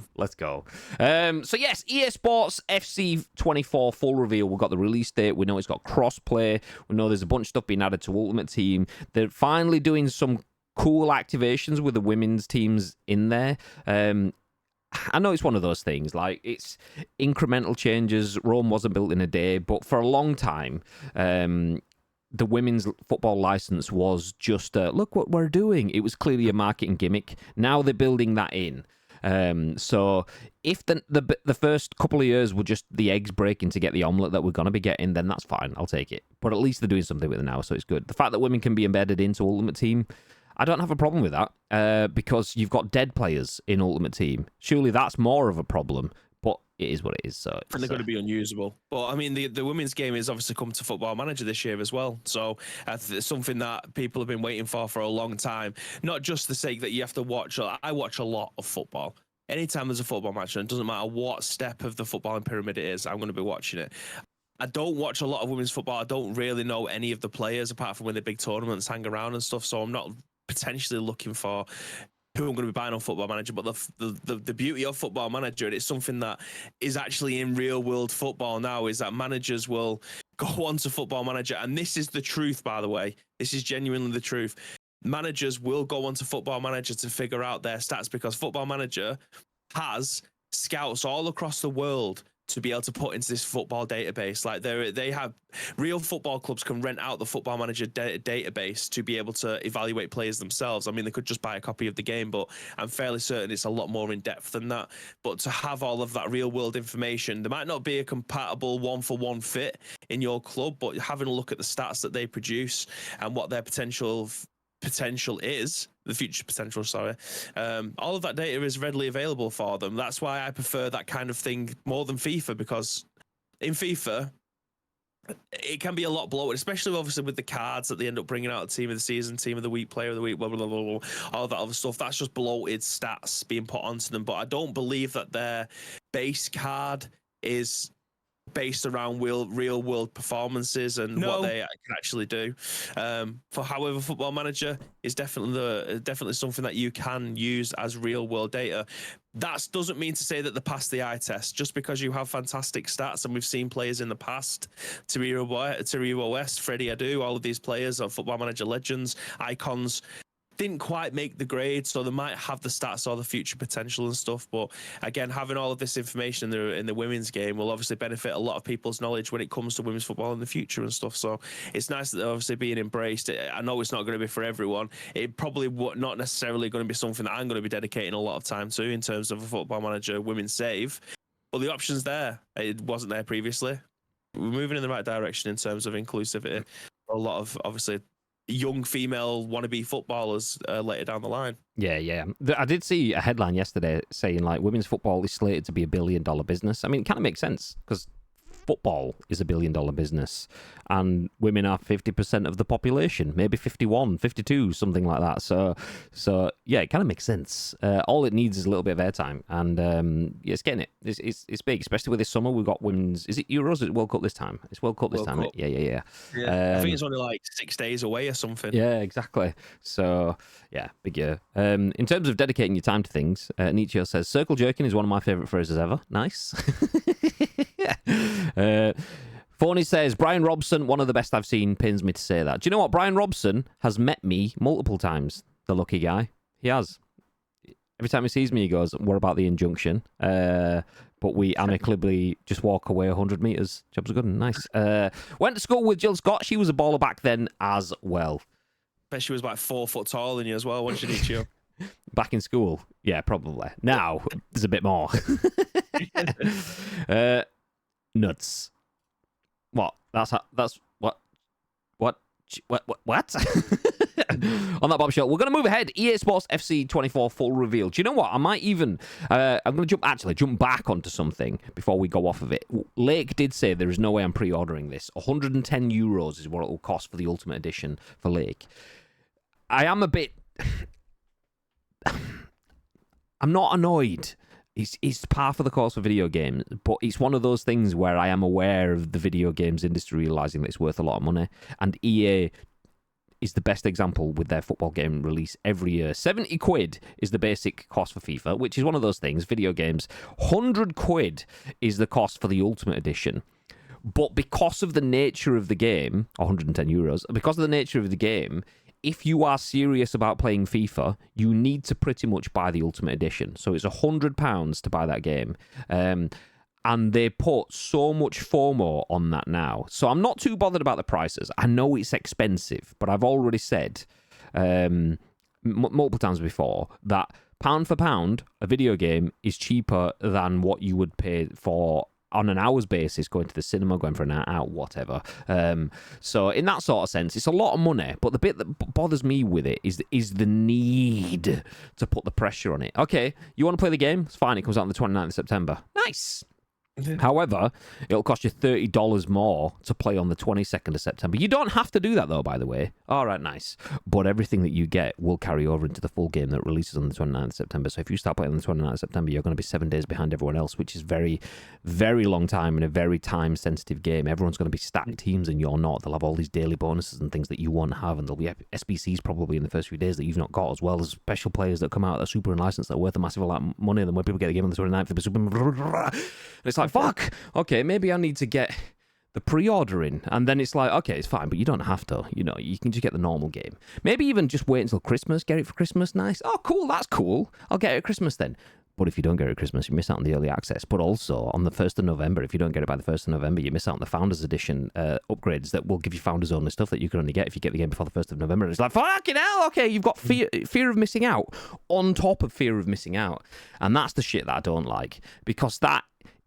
So yes, EA Sports FC 24 full reveal. We've got the release date. We know it's got cross-play. We know there's a bunch of stuff being added to Ultimate Team. They're finally doing some cool activations with the women's teams in there. I know it's one of those things, like, it's incremental changes. Rome wasn't built in a day, but for a long time, the women's football license was just, look what we're doing. It was clearly a marketing gimmick. Now they're building that in. So if the first couple of years were just the eggs breaking to get the omelette that we're going to be getting, then that's fine. I'll take it. But at least they're doing something with it now, so it's good. The fact that women can be embedded into Ultimate Team, I don't have a problem with that, because you've got dead players in Ultimate Team. Surely that's more of a problem, but it is what it is. So And they're going to be unusable. But I mean, the women's game has obviously come to Football Manager this year as well. So it's something that people have been waiting for a long time. Not just the sake that you have to watch. I watch a lot of football. Anytime there's a football match, and it doesn't matter what step of the footballing pyramid it is, I'm going to be watching it. I don't watch a lot of women's football. I don't really know any of the players apart from when the big tournaments hang around and stuff. So I'm not potentially looking for who I'm going to be buying on Football Manager. But the beauty of Football Manager, and it's something that is actually in real world football now, is that managers will go onto Football Manager, and this is the truth, by the way. This is genuinely the truth. Managers will go onto Football Manager to figure out their stats, because Football Manager has scouts all across the world to be able to put into this football database. Like, they have real football clubs can rent out the Football Manager database to be able to evaluate players themselves. I mean, they could just buy a copy of the game, but I'm fairly certain it's a lot more in depth than that. But to have all of that real world information, there might not be a compatible 1-for-1 fit in your club, but having a look at the stats that they produce and what their potential is, the future potential, sorry, all of that data is readily available for them. That's why I prefer that kind of thing more than FIFA, because in FIFA it can be a lot bloated, especially obviously with the cards that they end up bringing out, team of the season, team of the week, player of the week, blah, blah, blah, blah, all that other stuff. That's just bloated stats being put onto them. But I don't believe that their base card is based around real world performances and what they can actually do. For however, Football Manager is definitely something that you can use as real world data. That doesn't mean to say that they pass the eye test. Just because you have fantastic stats, and we've seen players in the past, Taribo West, Freddie Adu, all of these players are Football Manager legends, icons, didn't quite make the grade, so they might have the stats or the future potential and stuff. But again, having all of this information in the women's game will obviously benefit a lot of people's knowledge when it comes to women's football in the future and stuff. So it's nice that they're obviously being embraced. I know it's not going to be for everyone. It probably not necessarily going to be something that I'm going to be dedicating a lot of time to in terms of a Football Manager women's save. But the option's there. It wasn't there previously. moving in the right direction in terms of inclusivity. A lot of obviously young female wannabe footballers later down the line. Yeah. I did see a headline yesterday saying like women's football is slated to be $1 billion business. I mean, it kind of makes sense because football is $1 billion business and women are 50% of the population, maybe 51, 52, something like that. So yeah, it kind of makes sense. All it needs is a little bit of airtime, and yeah, it's getting it. It's big, especially with this summer. We've got women's. Is it Euros? Is it World Cup this time? It's World Cup this World time. Cup. Yeah. I think it's only like 6 days away or something. Yeah, exactly. So, yeah, big year. In terms of dedicating your time to things, Nietzsche says, circle jerking is one of my favourite phrases ever. Nice. Forney says, Brian Robson, one of the best I've seen, pains me to say that. Do you know what? Brian Robson has met me multiple times, the lucky guy. He has. Every time he sees me, he goes, what about the injunction? But we amicably just walk away 100 metres. Jobs are good and nice. Went to school with Jill Scott. She was a baller back then as well. Bet she was about 4 foot taller than you as well, wasn't she, Nietzsche? Back in school? Yeah, probably. Now, there's a bit more. Nuts. What? That's what? On that bombshell, we're going to move ahead. EA Sports FC 24 full reveal. Do you know what? I might even... I'm going to jump back onto something before we go off of it. Lake did say there is no way I'm pre-ordering this. €110 is what it will cost for the Ultimate Edition for Lake. I am a bit... I'm not annoyed. It's par for the course for video games, but it's one of those things where I am aware of the video games industry realising that it's worth a lot of money, and EA is the best example with their football game release every year. 70 quid is the basic cost for FIFA, which is one of those things, video games. 100 quid is the cost for the Ultimate Edition. But because of the nature of the game, €110, because of the nature of the game, if you are serious about playing FIFA, you need to pretty much buy the Ultimate Edition. So it's £100 to buy that game. And they put so much FOMO on that now. So I'm not too bothered about the prices. I know it's expensive, but I've already said multiple times before that pound for pound, a video game is cheaper than what you would pay for on an hour's basis, going to the cinema, going for a night out, whatever. So in that sort of sense, it's a lot of money. But the bit that bothers me with it is the need to put the pressure on it. Okay, you want to play the game? It's fine. It comes out on the 29th of September. Nice. However, it'll cost you $30 more to play on the 22nd of September. You don't have to do that, though, by the way. All right, nice. But everything that you get will carry over into the full game that releases on the 29th of September. So if you start playing on the 29th of September, you're going to be 7 days behind everyone else, which is very, very long time in a very time-sensitive game. Everyone's going to be stacked teams and you're not. They'll have all these daily bonuses and things that you won't have, and there'll be SBCs probably in the first few days that you've not got, as well as special players that come out that are super unlicensed that are worth a massive amount of money. And then when people get the game on the 29th, they'll be super... And it's like, fuck! Okay, maybe I need to get the pre-order in. And then it's like, okay, it's fine, but you don't have to. You know, you can just get the normal game. Maybe even just wait until Christmas, get it for Christmas, nice. Oh, cool, that's cool. I'll get it at Christmas then. But if you don't get it at Christmas, you miss out on the early access. But also, on the 1st of November, if you don't get it by the 1st of November, you miss out on the Founders Edition upgrades that will give you Founders-only stuff that you can only get if you get the game before the 1st of November. It's like, fucking hell, okay, you've got fear of missing out on top of fear of missing out. And that's the shit that I don't like. Because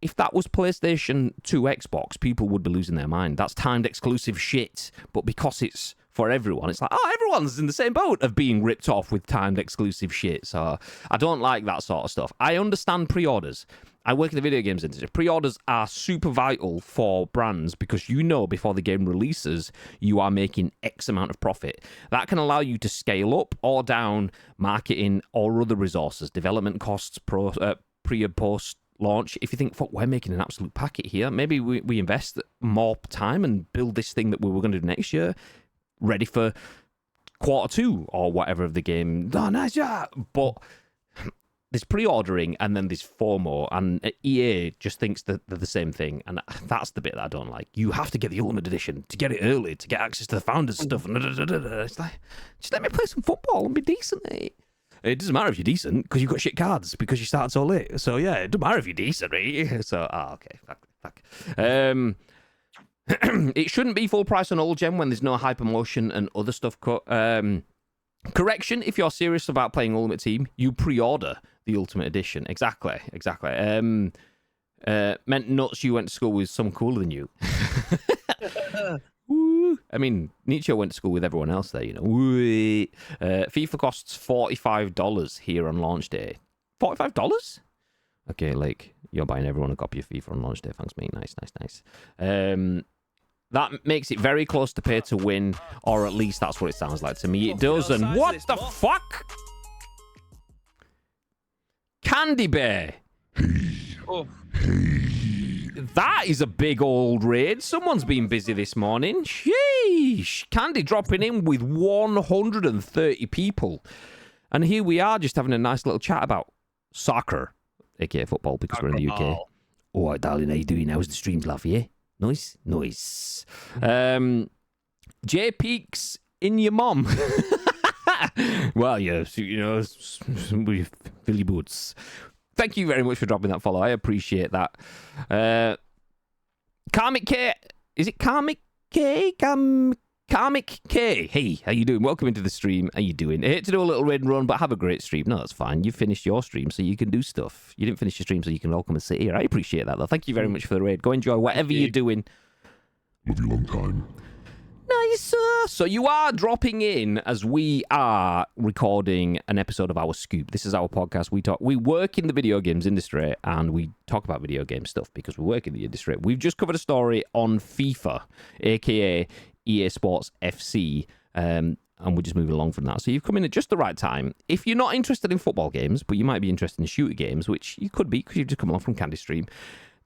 if that was PlayStation 2 Xbox, people would be losing their mind. That's timed exclusive shit. But because it's for everyone, it's like, oh, everyone's in the same boat of being ripped off with timed exclusive shit. So I don't like that sort of stuff. I understand pre-orders. I work in the video games industry. Pre-orders are super vital for brands because you know before the game releases, you are making X amount of profit. That can allow you to scale up or down marketing or other resources, development costs, pre and post launch. If you think, fuck, we're making an absolute packet here, maybe we invest more time and build this thing that we were going to do next year ready for Q2 or whatever of the game. Oh, nice, yeah. But there's pre-ordering and then there's FOMO, and EA just thinks that they're the same thing, and that's the bit that I don't like. You have to get the Ultimate Edition to get it early, to get access to the Founders stuff. It's like, just let me play some football and be decent, mate. It doesn't matter if you're decent because you've got shit cards because you started so late. So yeah, it doesn't matter if you're decent, right? So okay, fuck. It shouldn't be full price on old gen when there's no hypermotion and other stuff cut. Correction: if you're serious about playing Ultimate Team, you pre-order the Ultimate Edition. Exactly. Meant nuts you went to school with someone cooler than you. Woo. I mean, Nietzsche went to school with everyone else there, you know. Woo. FIFA costs $45 here on launch day. $45? Okay, like, you're buying everyone a copy of FIFA on launch day. Thanks, mate. Nice. That makes it very close to pay to win, or at least that's what it sounds like to me. It doesn't. What the fuck? Candy Bear. Oh. That is a big old raid. Someone's been busy this morning. Sheesh. Candy dropping in with 130 people. And here we are just having a nice little chat about soccer, aka football, because we're in the UK. All right, darling, how you doing? How's the streams, love? Yeah? Nice. J Peaks in your mum. Well, yes, you know, Philly Boots. Thank you very much for dropping that follow. I appreciate that. Karmic K. Is it Karmic K? Karmic K. Hey, how you doing? Welcome into the stream. How you doing? I hate to do a little raid and run, but have a great stream. No, that's fine. You finished your stream, so you can do stuff. You didn't finish your stream, so you can all come and sit here. I appreciate that, though. Thank you very much for the raid. Go enjoy whatever you're doing. Love you long time. Nice, sir. So you are dropping in as we are recording an episode of Our Scoop. This is our podcast. We work in the video games industry and we talk about video game stuff because we work in the industry. We've just covered a story on FIFA, aka EA Sports FC, and we're just moving along from that. So you've come in at just the right time. If you're not interested in football games, but you might be interested in shooter games, which you could be because you've just come along from Candy Stream,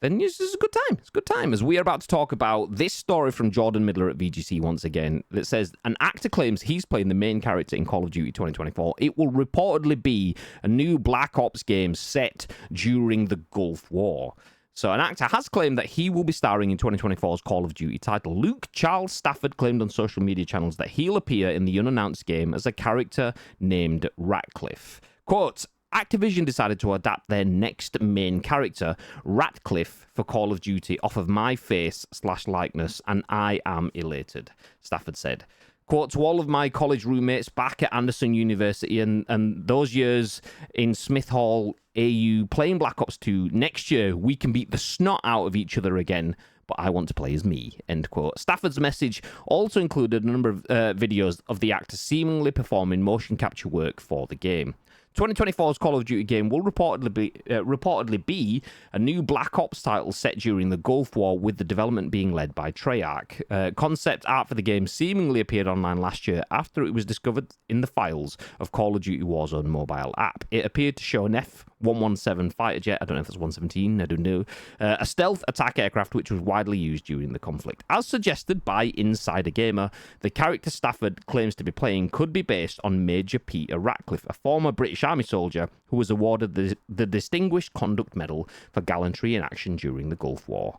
then this is a good time. It's a good time, as we are about to talk about this story from Jordan Midler at VGC once again that says an actor claims he's playing the main character in Call of Duty 2024. It will reportedly be a new Black Ops game set during the Gulf War. So an actor has claimed that he will be starring in 2024's Call of Duty title. Luke Charles Stafford claimed on social media channels that he'll appear in the unannounced game as a character named Ratcliffe. Quote, Activision decided to adapt their next main character, Ratcliffe, for Call of Duty off of my face/likeness, and I am elated, Stafford said. Quote, to all of my college roommates back at Anderson University and those years in Smith Hall, AU, playing Black Ops 2, next year we can beat the snot out of each other again, but I want to play as me, end quote. Stafford's message also included a number of videos of the actor seemingly performing motion capture work for the game. 2024's Call of Duty game will reportedly be a new Black Ops title set during the Gulf War, with the development being led by Treyarch. Concept art for the game seemingly appeared online last year after it was discovered in the files of Call of Duty Warzone mobile app. It appeared to show an F-117 fighter jet, I don't know if it's 117, I don't know, a stealth attack aircraft which was widely used during the conflict. As suggested by Insider Gamer, the character Stafford claims to be playing could be based on Major Peter Ratcliffe, a former British Army soldier who was awarded the Distinguished Conduct Medal for gallantry in action during the Gulf War.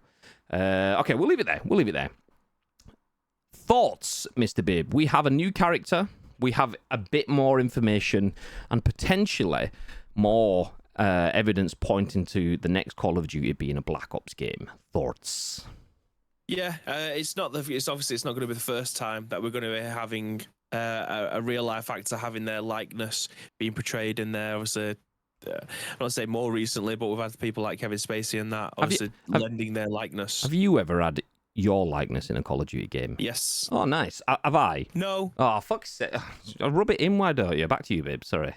Okay, we'll leave it there. Thoughts, Mr. Bibb? We have a new character, we have a bit more information, and potentially more evidence pointing to the next Call of Duty being a Black Ops game. Thoughts? Yeah, it's obviously not going to be the first time that we're going to be having a real life actor having their likeness being portrayed in there. Obviously, I don't want to say more recently, but we've had people like Kevin Spacey and that obviously lending their likeness. Have you ever had your likeness in a Call of Duty game? Yes. Oh, nice. Have I? No. Oh, fuck's sake. I'll rub it in, why don't you? Back to you, babe. Sorry.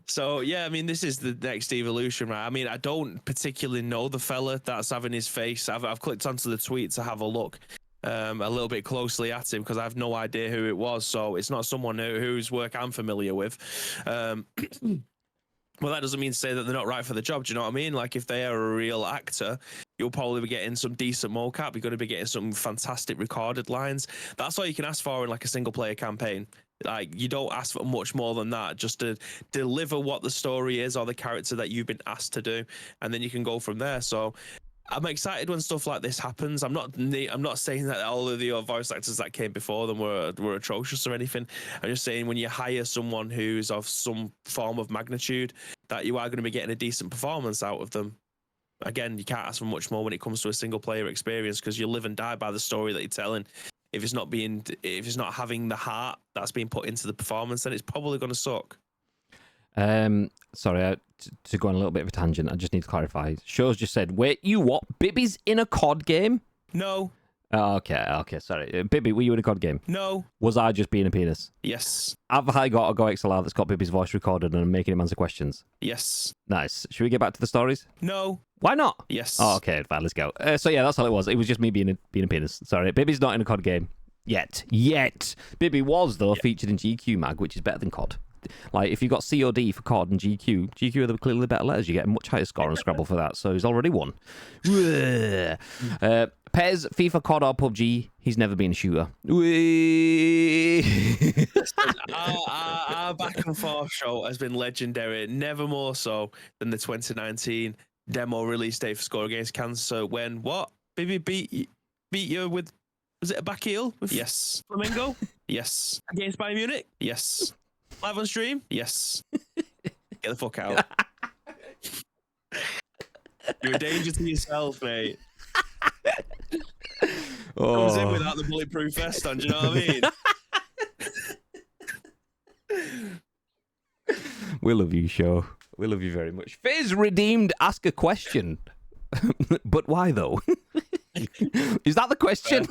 So, yeah, I mean, this is the next evolution, right? I mean, I don't particularly know the fella that's having his face. I've clicked onto the tweet to have a look a little bit closely at him because I have no idea who it was. So it's not someone whose work I'm familiar with. Well, that doesn't mean to say that they're not right for the job. Do you know what I mean? Like, if they are a real actor, you'll probably be getting some decent mocap. You're going to be getting some fantastic recorded lines. That's all you can ask for in like a single player campaign. Like, you don't ask for much more than that, just to deliver what the story is or the character that you've been asked to do, and then you can go from there. So I'm excited when stuff like this happens. I'm not saying that all of the voice actors that came before them were atrocious or anything. I'm just saying when you hire someone who's of some form of magnitude, that you are going to be getting a decent performance out of them. Again, you can't ask for much more when it comes to a single player experience, because you live and die by the story that you're telling. If it's not having the heart that's being put into the performance, then it's probably going to suck. Sorry, to go on a little bit of a tangent, I just need to clarify. Show's just said, wait, you what? Bibby's in a COD game? No. Oh, okay, sorry. Bibby, were you in a COD game? No. Was I just being a penis? Yes. Have I got a Go XLR that's got Bibby's voice recorded and I'm making him answer questions? Yes. Nice. Should we get back to the stories? No. Why not? Yes. Oh, okay, fine, let's go. So yeah, that's all it was. It was just me being a penis. Sorry, Bibby's not in a COD game. Yet. Bibby was, though, featured in GQ Mag, which is better than COD. Like, if you got COD for COD and GQ are the clearly better letters. You get a much higher score on Scrabble for that, so he's already won. Pez, FIFA, COD, or PUBG, he's never been a shooter. Our back and forth show has been legendary, never more so than the 2019 demo release day for Score Against Cancer when what? Baby beat you with, was it a back heel? Yes. Flamingo? Yes. Against Bayern Munich? Yes. Live on stream? Yes. Get the fuck out. You're a danger to yourself, mate. Comes in without the bulletproof vest on, do you know what I mean? We love you, show. We love you very much. Fizz redeemed ask a question. But why, though? Is that the question?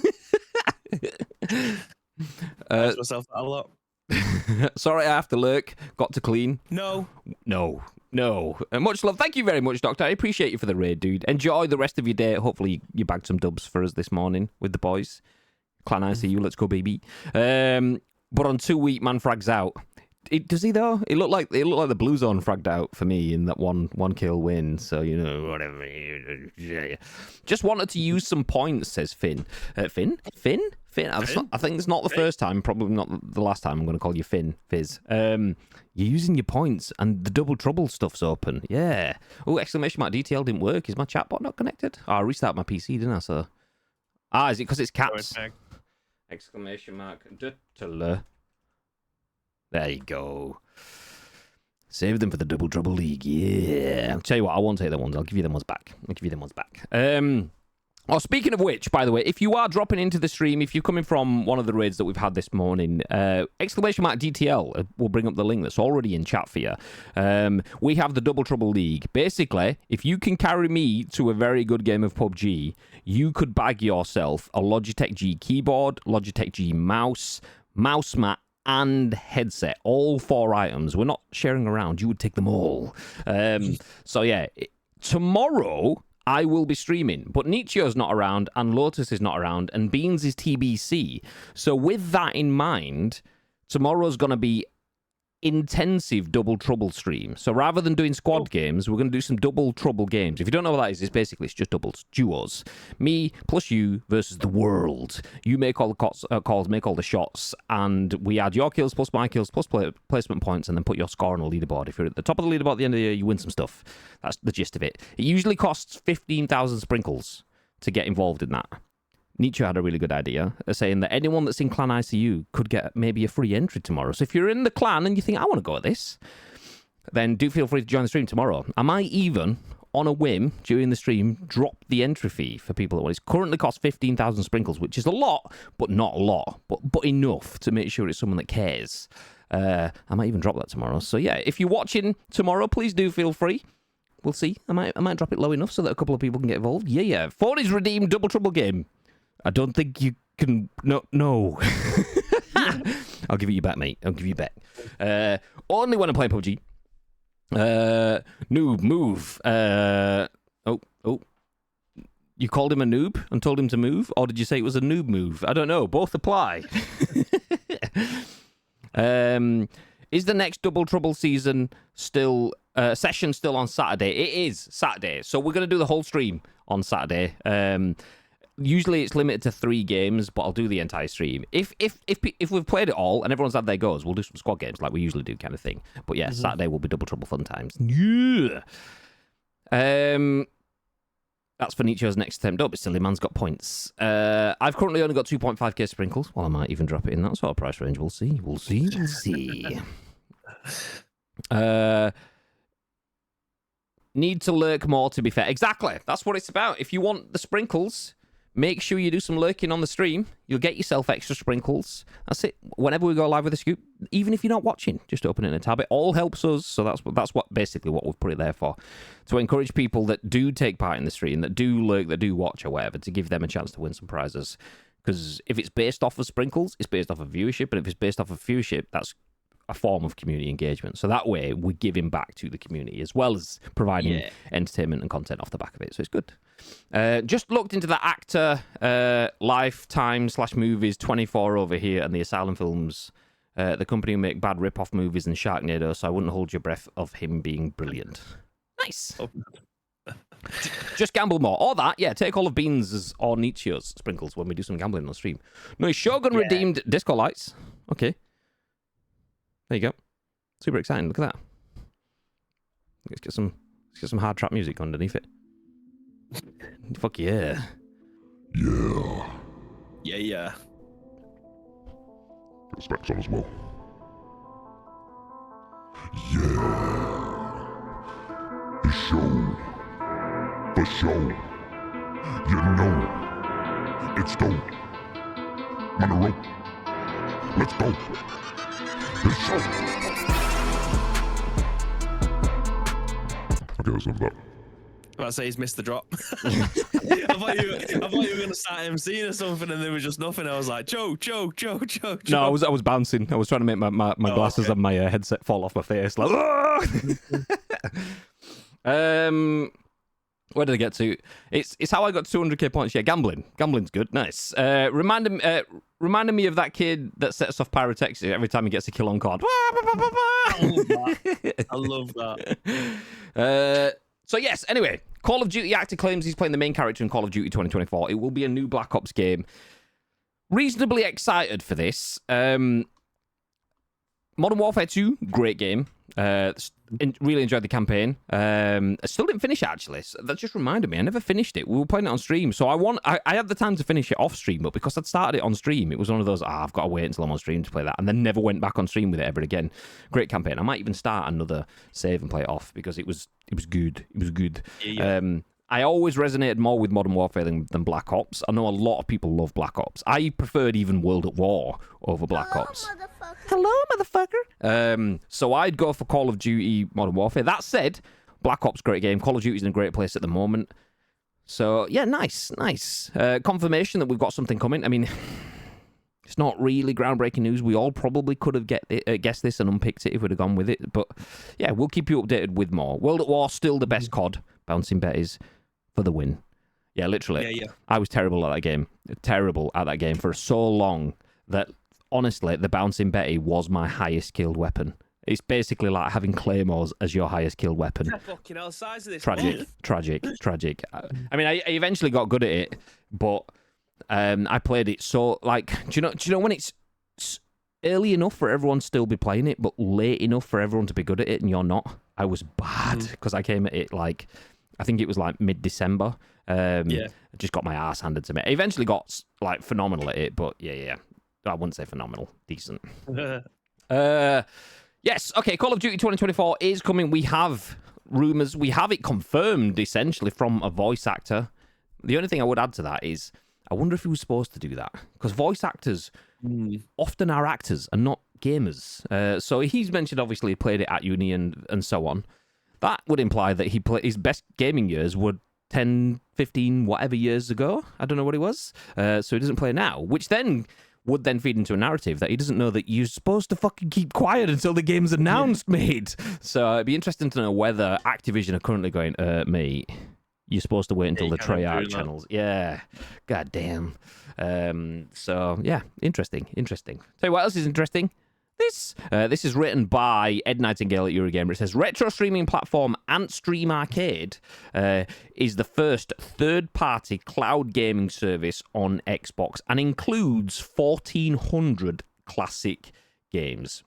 Ask myself that a lot. Sorry, I have to lurk. Got to clean. No. Much love. Thank you very much, Doctor. I appreciate you for the raid, dude. Enjoy the rest of your day. Hopefully, you bagged some dubs for us this morning with the boys. Clan ICU, let's go, baby. But on 2 week, man frags out. Does he though? It looked like the Blue Zone fragged out for me in that one kill win. So you know whatever. Just wanted to use some points, says Finn. Finn. I think it's not the first time, probably not the last time I'm going to call you Finn, Fizz. You're using your points and the double trouble stuff's open. Yeah. Oh, exclamation mark DTL didn't work. Is my chatbot not connected? Oh, I restarted my PC, didn't I? So. Is it because it's caps? Exclamation mark. There you go. Save them for the Double Trouble League. Yeah. I'll tell you what, I won't take the ones. I'll give you them ones back. Speaking of which, by the way, if you are dropping into the stream, if you're coming from one of the raids that we've had this morning, exclamation mark DTL will bring up the link that's already in chat for you. We have the Double Trouble League. Basically, if you can carry me to a very good game of PUBG, you could bag yourself a Logitech G keyboard, Logitech G mouse mat, and headset. All 4 items. We're not sharing around. You would take them all. So yeah, tomorrow I will be streaming, but Nietzsche's not around, and Lotus is not around, and Beans is TBC. So with that in mind, tomorrow's going to be intensive Double Trouble stream. So rather than doing squad games, we're going to do some Double Trouble games. If you don't know what that is, it's basically just doubles, duos. Me plus you versus the world. You make all the calls, make all the shots, and we add your kills plus my kills plus placement points, and then put your score on a leaderboard. If you're at the top of the leaderboard at the end of the year, you win some stuff. That's the gist of it. It usually costs 15,000 sprinkles to get involved in that. Nietzsche had a really good idea, saying that anyone that's in Clan ICU could get maybe a free entry tomorrow. So if you're in the clan and you think, I want to go at this, then do feel free to join the stream tomorrow. I might even, on a whim, during the stream, drop the entry fee for people that want it. It currently costs 15,000 sprinkles, which is a lot, but not a lot, but enough to make sure it's someone that cares. I might even drop that tomorrow. So yeah, if you're watching tomorrow, please do feel free. We'll see. I might drop it low enough so that a couple of people can get involved. Yeah. Phonies redeemed Double Trouble game. I don't think you can. No. I'll give it you back, mate. I'll give you back. Only when I'm playing PUBG. Noob, move. Oh. You called him a noob and told him to move? Or did you say it was a noob move? I don't know. Both apply. Is the next Double Trouble season session still on Saturday? It is Saturday. So we're going to do the whole stream on Saturday. Usually it's limited to 3 games, but I'll do the entire stream. If we've played it all and everyone's had their goes, we'll do some squad games like we usually do, kind of thing. But yeah, Saturday will be Double Trouble fun times. Yeah. That's for Nietzsche's next attempt up. Silly man's got points. I've currently only got 2.5k sprinkles. Well, I might even drop it in that sort of price range. We'll see. Need to lurk more, to be fair. Exactly. That's what it's about. If you want the sprinkles, Make sure you do some lurking on the stream. You'll get yourself extra sprinkles. That's it. Whenever we go live with a scoop, even if you're not watching, just open it in a tab. It all helps us. So that's what basically what we've put it there for. To encourage people that do take part in the stream, that do lurk, that do watch or whatever, to give them a chance to win some prizes. Because if it's based off of sprinkles, it's based off of viewership. And if it's based off of viewership, that's a form of community engagement. So that way, we're giving back to the community as well as providing entertainment and content off the back of it. So it's good. Just looked into the actor Lifetime/movies 24 over here and the Asylum Films, the company who make bad rip-off movies and Sharknado, so I wouldn't hold your breath of him being brilliant. Nice. Oh. Just gamble more. Or that, take all of Beans or Nietzsche's sprinkles when we do some gambling on the stream. No, Shogun redeemed disco lights. Okay. There you go. Super exciting. Look at that. Let's get some hard trap music underneath it. Fuck yeah. Yeah. Yeah. Got specs on as well. Yeah. The show. The show. You know. It's dope. On the rope. Let's go. The show. Okay, that's enough of that. I say he's missed the drop. I thought you were going to start MCing or something, and there was just nothing. I was like, Joe. No, I was bouncing. I was trying to make my glasses and my headset fall off my face. Like, where did I get to? It's how I got 200k points. Yeah, gambling's good. Nice. Reminded me of that kid that sets off pyrotechnics every time he gets a kill on card. I love that. So yes, anyway, Call of Duty actor claims he's playing the main character in Call of Duty 2024. It will be a new Black Ops game. Reasonably excited for this. Modern Warfare 2, great game. Really enjoyed the campaign. I still didn't finish it, actually. So that just reminded me. I never finished it. We were playing it on stream. So I had the time to finish it off stream, but because I'd started it on stream, it was one of those, I've got to wait until I'm on stream to play that, and then never went back on stream with it ever again. Great campaign. I might even start another save and play it off because it was good. It was good. Yeah. I always resonated more with Modern Warfare than Black Ops. I know a lot of people love Black Ops. I preferred even World at War over Black Ops. Hello, motherfucker. So I'd go for Call of Duty Modern Warfare. That said, Black Ops, great game. Call of Duty's in a great place at the moment. So, yeah, nice. Confirmation that we've got something coming. I mean, it's not really groundbreaking news. We all probably could have guessed this and unpicked it if we'd have gone with it. But, yeah, we'll keep you updated with more. World at War, still the best COD. Bouncing Betties for the win. Yeah, literally. Yeah. I was terrible at that game. For so long that, honestly, the Bouncing Betty was my highest killed weapon. It's basically like having claymores as your highest killed weapon. Fucking hell, size of this. Tragic. I mean, I eventually got good at it, but I played it so, like, do you know when it's early enough for everyone to still be playing it, but late enough for everyone to be good at it and you're not? I was bad because I came at it like, I think it was like mid-December. I just got my ass handed to me. I eventually got like phenomenal at it, but yeah. I wouldn't say phenomenal. Decent. Yes, okay, Call of Duty 2024 is coming. We have rumours. We have it confirmed, essentially, from a voice actor. The only thing I would add to that is, I wonder if he was supposed to do that. Because voice actors often are actors and not gamers. So he's mentioned, obviously, he played it at uni and so on. That would imply that his best gaming years were 10, 15, whatever years ago. I don't know what it was. So he doesn't play now, which then would then feed into a narrative that he doesn't know that you're supposed to fucking keep quiet until the game's announced, mate. So it'd be interesting to know whether Activision are currently going, mate, you're supposed to wait until the Treyarch channels. Yeah. God damn. So, yeah, interesting. Tell you what else is interesting. This is written by Ed Nightingale at Eurogamer. It says, retro streaming platform Antstream Arcade is the first third-party cloud gaming service on Xbox and includes 1,400 classic games.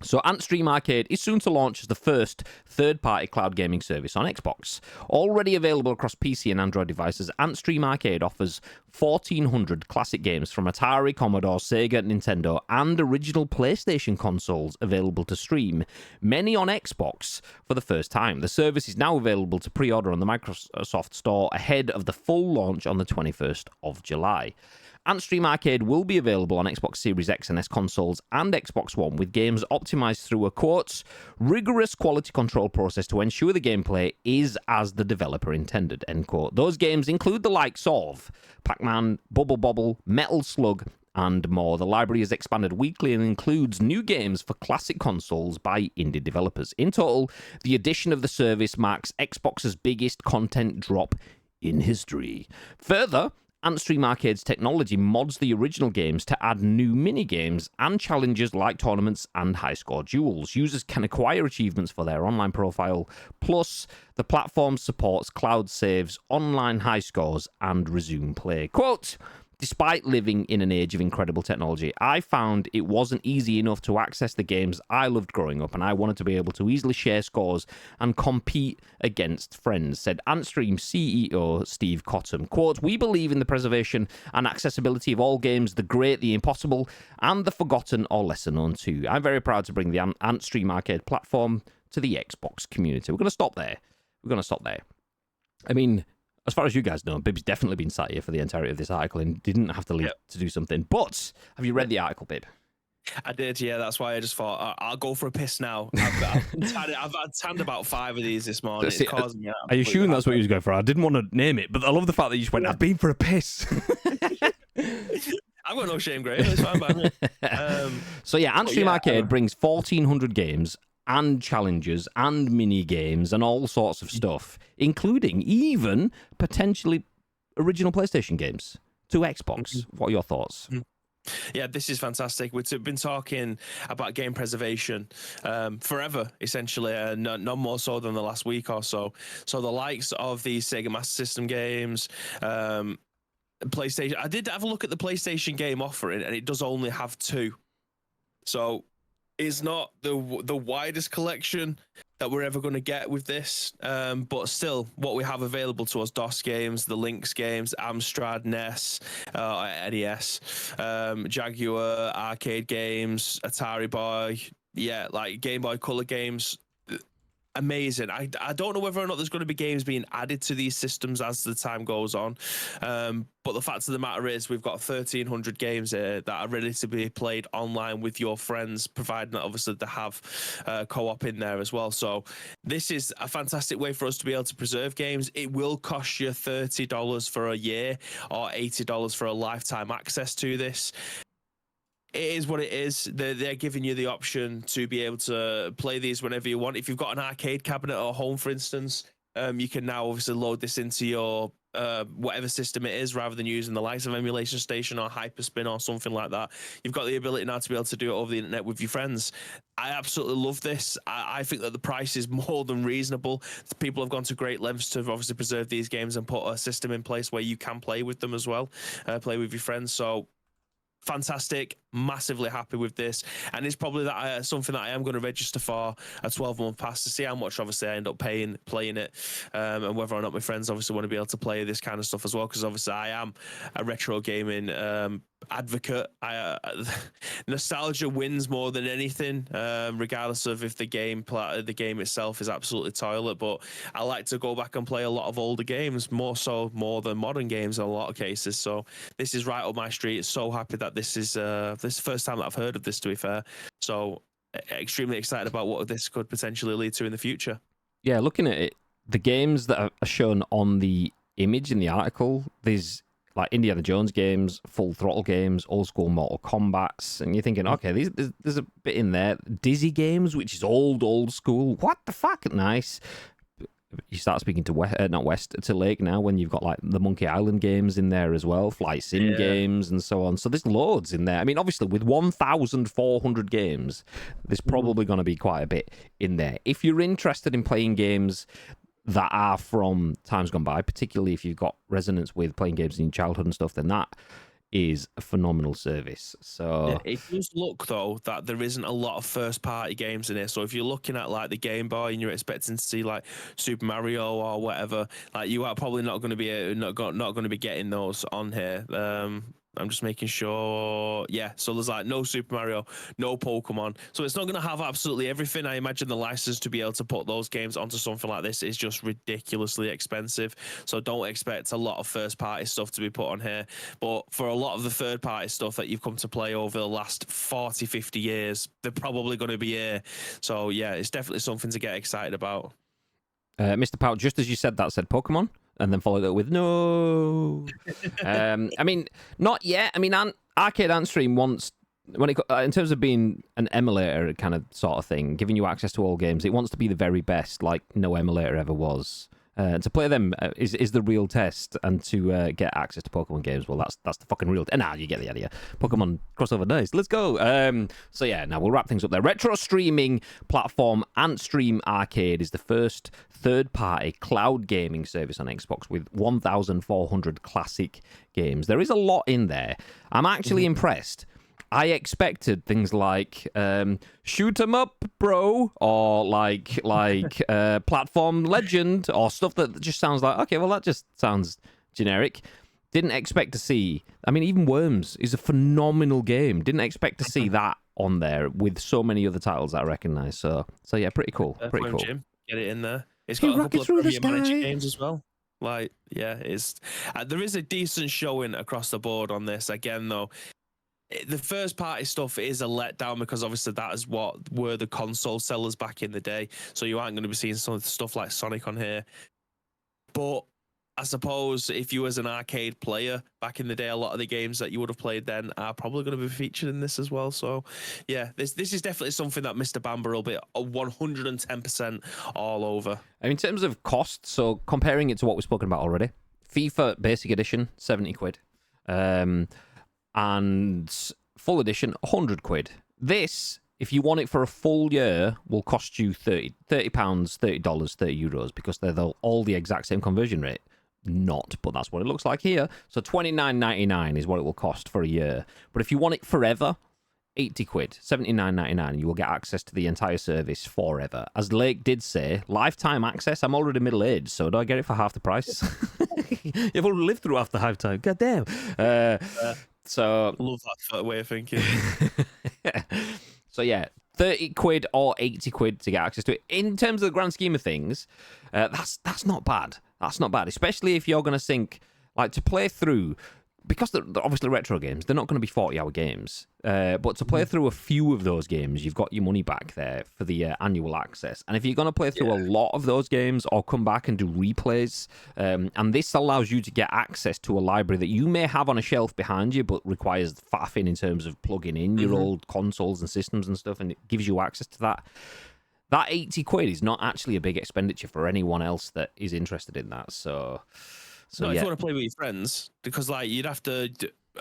So Antstream Arcade is soon to launch as the first third-party cloud gaming service on Xbox. Already available across PC and Android devices, Antstream Arcade offers 1,400 classic games from Atari, Commodore, Sega, Nintendo, and original PlayStation consoles available to stream, many on Xbox for the first time. The service is now available to pre-order on the Microsoft Store ahead of the full launch on the 21st of July. Antstream Arcade will be available on Xbox Series X and S consoles and Xbox One, with games optimized through a, quote, rigorous quality control process to ensure the gameplay is as the developer intended, end quote. Those games include the likes of Pac-Man, Bubble Bobble, Metal Slug, and more. The library is expanded weekly and includes new games for classic consoles by indie developers. In total, the addition of the service marks Xbox's biggest content drop in history. Further, Antstream Arcade's technology mods the original games to add new mini-games and challenges like tournaments and high-score duels. Users can acquire achievements for their online profile, plus the platform supports cloud saves, online high scores, and resume play. Quote, despite living in an age of incredible technology, I found it wasn't easy enough to access the games I loved growing up, and I wanted to be able to easily share scores and compete against friends, said Antstream CEO Steve Cottam. Quote, we believe in the preservation and accessibility of all games, the great, the impossible, and the forgotten or lesser known too. I'm very proud to bring the Antstream Arcade platform to the Xbox community. We're going to stop there. I mean, as far as you guys know, Bib's definitely been sat here for the entirety of this article and didn't have to leave to do something. But have you read the article, Bib? I did, yeah. That's why I just thought I'll go for a piss now. I've tanned about 5 of these this morning. See, it's causing me. Are you sure that's what you was going for? I didn't want to name it, but I love the fact that you just went, I've been for a piss. I've got no shame, Graham. It's fine by me. So yeah, Antstream Arcade brings 1,400 games and challenges and mini games and all sorts of stuff, including even potentially original PlayStation games to Xbox. What are your thoughts? Yeah, this is fantastic. We've been talking about game preservation forever, essentially, no more so than the last week or so. So the likes of the Sega Master System games, PlayStation. I did have a look at the PlayStation game offering, and it does only have 2. So it's not the widest collection that we're ever going to get with this, but still, what we have available to us: DOS games, the Lynx games, Amstrad, NES, NES, Jaguar arcade games, Atari Boy, like Game Boy Color games. Amazing. I don't know whether or not there's going to be games being added to these systems as the time goes on, but the fact of the matter is we've got 1,300 games that are ready to be played online with your friends, providing that obviously they have co-op in there as well. So this is a fantastic way for us to be able to preserve games. It will cost you $30 for a year or $80 for a lifetime access to this. It is what it is. They're giving you the option to be able to play these whenever you want. If you've got an arcade cabinet at home, for instance, you can now obviously load this into your whatever system it is, rather than using the likes of Emulation Station or Hyperspin or something like that. You've got the ability now to be able to do it over the internet with your friends. I absolutely love this. I think that the price is more than reasonable. People have gone to great lengths to obviously preserve these games and put a system in place where you can play with them as well, play with your friends. So fantastic, massively happy with this, and it's probably something that I am going to register for a 12-month pass to see how much obviously I end up playing it, and whether or not my friends obviously want to be able to play this kind of stuff as well, because obviously I am a retro gaming advocate. Nostalgia wins more than anything, regardless of if the game itself is absolutely toilet, but I like to go back and play a lot of older games, more than modern games in a lot of cases. So this is right up my street. So happy that this is the first time that I've heard of this, to be fair. So extremely excited about what this could potentially lead to in the future. Yeah, looking at it, the games that are shown on the image in the article, there's like Indiana Jones games, Full Throttle games, old school Mortal Kombats, and you're thinking, okay, there's a bit in there. Dizzy games, which is old school. What the fuck? Nice. You start speaking to to Lake now when you've got like the Monkey Island games in there as well, flight sim games and so on. So there's loads in there. I mean, obviously with 1,400 games, there's probably going to be quite a bit in there. If you're interested in playing games that are from times gone by, particularly if you've got resonance with playing games in your childhood and stuff, then that is a phenomenal service. So Yeah, it does look though that there isn't a lot of first party games in here. So if you're looking at like the Game Boy and you're expecting to see like Super Mario or whatever, like you are probably not going to be not going to be getting those on here. I'm just making sure. Yeah, so there's like no Super Mario, no Pokemon. So it's not going to have absolutely everything. I imagine the license to be able to put those games onto something like this is just ridiculously expensive. So don't expect a lot of first party stuff to be put on here. But for a lot of the third party stuff that you've come to play over the last 40, 50 years, they're probably going to be here. So yeah, it's definitely something to get excited about. Mr. Pout, just as you said that, said Pokemon, and then followed it with no. I mean, not yet. I mean, Arcade Antstream wants, when it in terms of being an emulator kind of sort of thing, giving you access to all games, it wants to be the very best, like no emulator ever was. To play them is the real test, and to get access to Pokemon games, well, that's the fucking real. And you get the idea. Pokemon crossover, nice. Let's go. So yeah, now we'll wrap things up there. Retro streaming platform Antstream Arcade is the first third-party cloud gaming service on Xbox with 1,400 classic games. There is a lot in there. I'm actually impressed. I expected things like shoot 'em up, bro, or like platform legend, or stuff that just sounds like, okay, well, that just sounds generic. Didn't expect to see. I mean, even Worms is a phenomenal game. Didn't expect to see that on there with so many other titles that I recognize. So yeah, pretty cool. Pretty cool. Jim, get it in there. It's got a couple of Premier Manager games as well. Like, yeah, it's there is a decent showing across the board on this. Again, though, the first party stuff is a letdown because obviously that is what were the console sellers back in the day. So you aren't going to be seeing some stuff like Sonic on here. But I suppose if you was an arcade player back in the day, a lot of the games that you would have played then are probably going to be featured in this as well. So yeah, this is definitely something that Mr. Bamber will be 110% all over. In terms of cost, so comparing it to what we've spoken about already, FIFA Basic Edition, 70 quid. And full edition, 100 quid. This, if you want it for a full year, will cost you £30, €30, because they're all the exact same conversion rate. Not, but that's what it looks like here. So $29.99 is what it will cost for a year. But if you want it forever, 80 quid, $79.99, you will get access to the entire service forever. As Lake did say, lifetime access. I'm already middle-aged, so do I get it for half the price? You've already lived through half the lifetime. God damn. So love that way of thinking. So yeah, 30 quid or 80 quid to get access to it. In terms of the grand scheme of things, that's not bad. That's not bad, especially if you're going to think, like, to play through, because they're obviously retro games, they're not going to be 40-hour games. But to play through a few of those games, you've got your money back there for the annual access. And if you're going to play through a lot of those games or come back and do replays, and this allows you to get access to a library that you may have on a shelf behind you, but requires faffing in terms of plugging in your old consoles and systems and stuff, and it gives you access to that. That 80 quid is not actually a big expenditure for anyone else that is interested in that. So if you want to play with your friends, because like you'd have to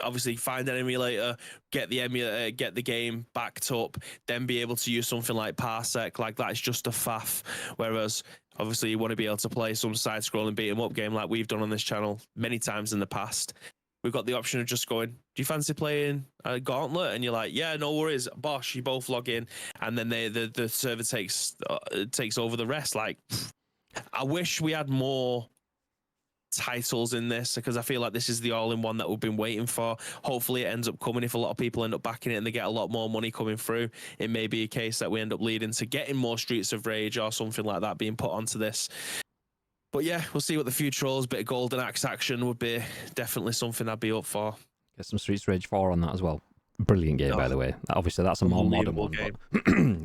obviously find an emulator, get the emulator, get the game backed up, then be able to use something like Parsec. Like that is just a faff. Whereas obviously you want to be able to play some side-scrolling beat 'em up game like we've done on this channel many times in the past. We've got the option of just going, do you fancy playing a Gauntlet? And you're like, yeah, no worries, bosh. You both log in, and then the server takes over the rest. Like, I wish we had more titles in this, because I feel like this is the all-in-one that we've been waiting for. Hopefully it ends up coming. If a lot of people end up backing it and they get a lot more money coming through, it may be a case that we end up leading to getting more Streets of Rage or something like that being put onto this. But yeah, we'll see what the future holds. Bit of Golden Axe action would be definitely something I'd be up for. Get some Streets of Rage 4 on that as well. Brilliant game, by the way. Obviously, that's a more modern one. But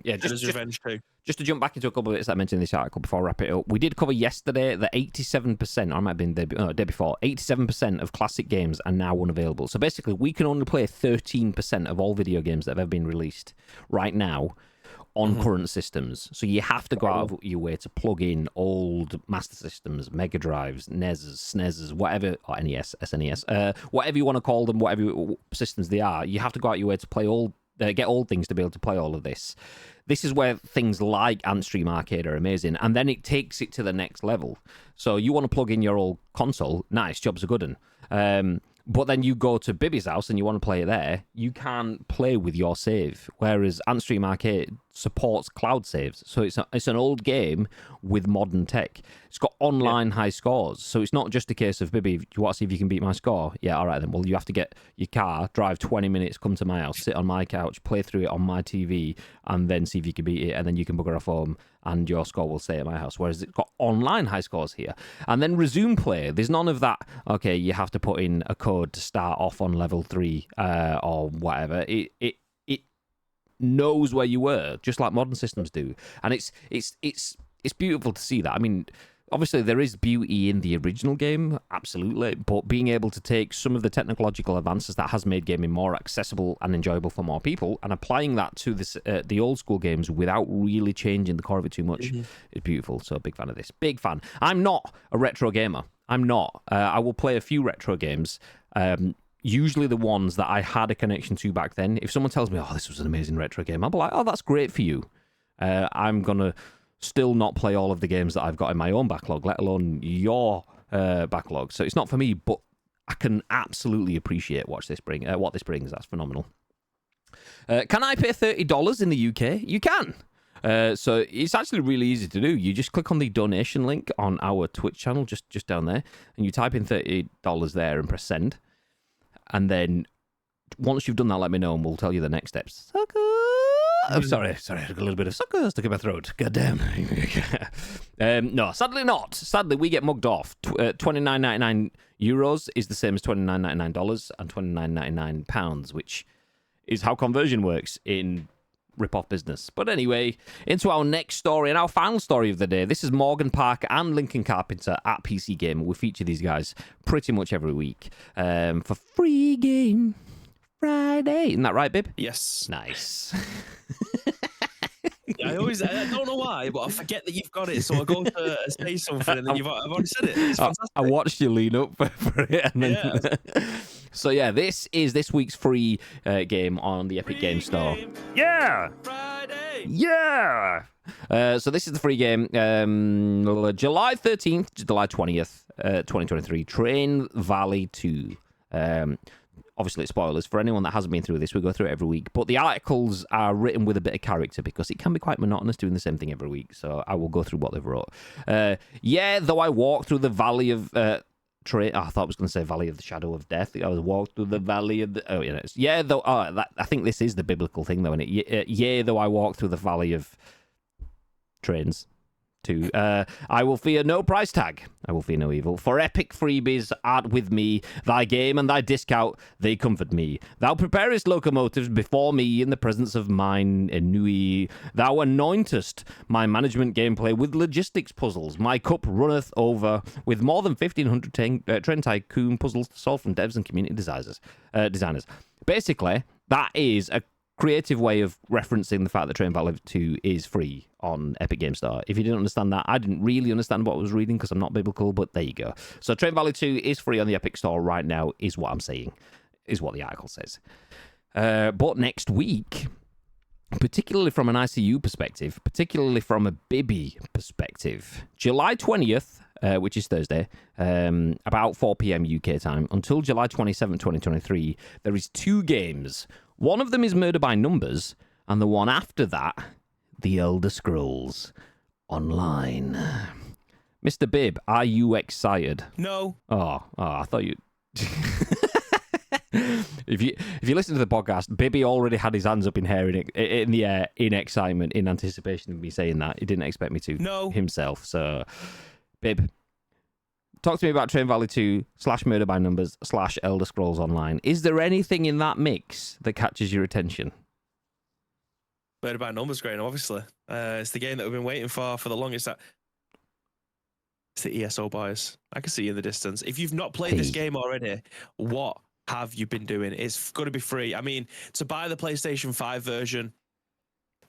yeah, just to jump back into a couple of bits that I mentioned in this article before I wrap it up. We did cover yesterday that 87%, or it might have been the day before, 87% of classic games are now unavailable. So basically, we can only play 13% of all video games that have ever been released right now on current systems. So you have to go out of your way to plug in old Master Systems, Mega Drives, NESs, SNESs, whatever, or NES, SNES, whatever you want to call them, whatever systems they are. You have to go out your way to play get old things to be able to play all of this. This is where things like Antstream Arcade are amazing, and then it takes it to the next level. So you want to plug in your old console, nice, job's a good one. But then you go to Bibby's house and you want to play it there, you can't play with your save. Whereas Antstream Arcade supports cloud saves. So it's an old game with modern tech. It's got online high scores. So it's not just a case of, Bibby, do you want to see if you can beat my score? Yeah, all right then. Well, you have to get your car, drive 20 minutes, come to my house, sit on my couch, play through it on my TV, and then see if you can beat it. And then you can bugger off home and your score will stay at my house. Whereas it's got online high scores here. And then resume play. There's none of that, okay, you have to put in a code to start off on level 3 or whatever. It knows where you were, just like modern systems do. And it's beautiful to see that. I mean, obviously there is beauty in the original game, absolutely, but being able to take some of the technological advances that has made gaming more accessible and enjoyable for more people and applying that to this the old school games without really changing the core of it too much is beautiful. So big fan of this. Big fan. I'm not a retro gamer. I'm not. I will play a few retro games. Usually the ones that I had a connection to back then. If someone tells me, oh, this was an amazing retro game, I'll be like, oh, that's great for you. I'm going to still not play all of the games that I've got in my own backlog, let alone your backlog. So it's not for me, but I can absolutely appreciate what this brings. That's phenomenal. Can I pay $30 in the UK? You can. So it's actually really easy to do. You just click on the donation link on our Twitch channel, just down there, and you type in $30 there and press send. And then once you've done that, let me know and we'll tell you the next steps. Sucker! I'm sorry, I took a little bit of sucker stuck in my throat. God damn. No, sadly not. Sadly, we get mugged off. €29.99 is the same as $29.99 and £29.99, which is how conversion works in rip-off business. But anyway, into our next story and our final story of the day. This is Morgan Parker and Lincoln Carpenter at PC Gamer. We feature these guys pretty much every week for Free Game Friday. Isn't that right, Bib? Yes. Nice. I don't know why, but I forget that you've got it. So I go to say something and then I've already said it. It's fantastic. I watched you lean up for it. And then... So yeah, this is this week's free game on the Epic Game Store. Yeah! Friday! Yeah! So this is the free game. July 13th to July 20th, 2023. Train Valley 2. Obviously, it's spoilers. For anyone that hasn't been through this, we go through it every week. But the articles are written with a bit of character because it can be quite monotonous doing the same thing every week. So I will go through what they've wrote. Though I walk through the valley of... I thought I was going to say Valley of the Shadow of Death. I was walked through the Valley of the... I think this is the biblical thing, though, isn't it? Though I walk through the Valley of Trains... I will fear no price tag. I will fear no evil. For epic freebies art with me. Thy game and thy discount, they comfort me. Thou preparest locomotives before me in the presence of mine ennui. Thou anointest my management gameplay with logistics puzzles. My cup runneth over with more than 1,500 Trend Tycoon puzzles to solve from devs and community designers. Basically, that is a creative way of referencing the fact that Train Valley 2 is free on Epic Game Store. If you didn't understand that, I didn't really understand what I was reading because I'm not biblical, but there you go. So Train Valley 2 is free on the Epic Store right now, is what I'm saying, is what the article says. But next week, particularly from an ICU perspective, particularly from a Bibby perspective, July 20th, which is Thursday, about 4 p.m. UK time, until July 27th, 2023, there is 2 games. One of them is Murder by Numbers, and the one after that, The Elder Scrolls Online. Mr. Bib, are you excited? No. Oh, I thought you... If you listen to the podcast, Bibby already had his hands up in the air in excitement, in anticipation of me saying that. He didn't expect me to himself. So, Bib, talk to me about Train Valley 2 / Murder by Numbers / Elder Scrolls Online. Is there anything in that mix that catches your attention? Murder by Numbers, great, obviously. It's the game that we've been waiting for the longest. It's the ESO boys. I can see you in the distance. If you've not played this game already, what have you been doing? It's going to be free. I mean, to buy the PlayStation 5 version,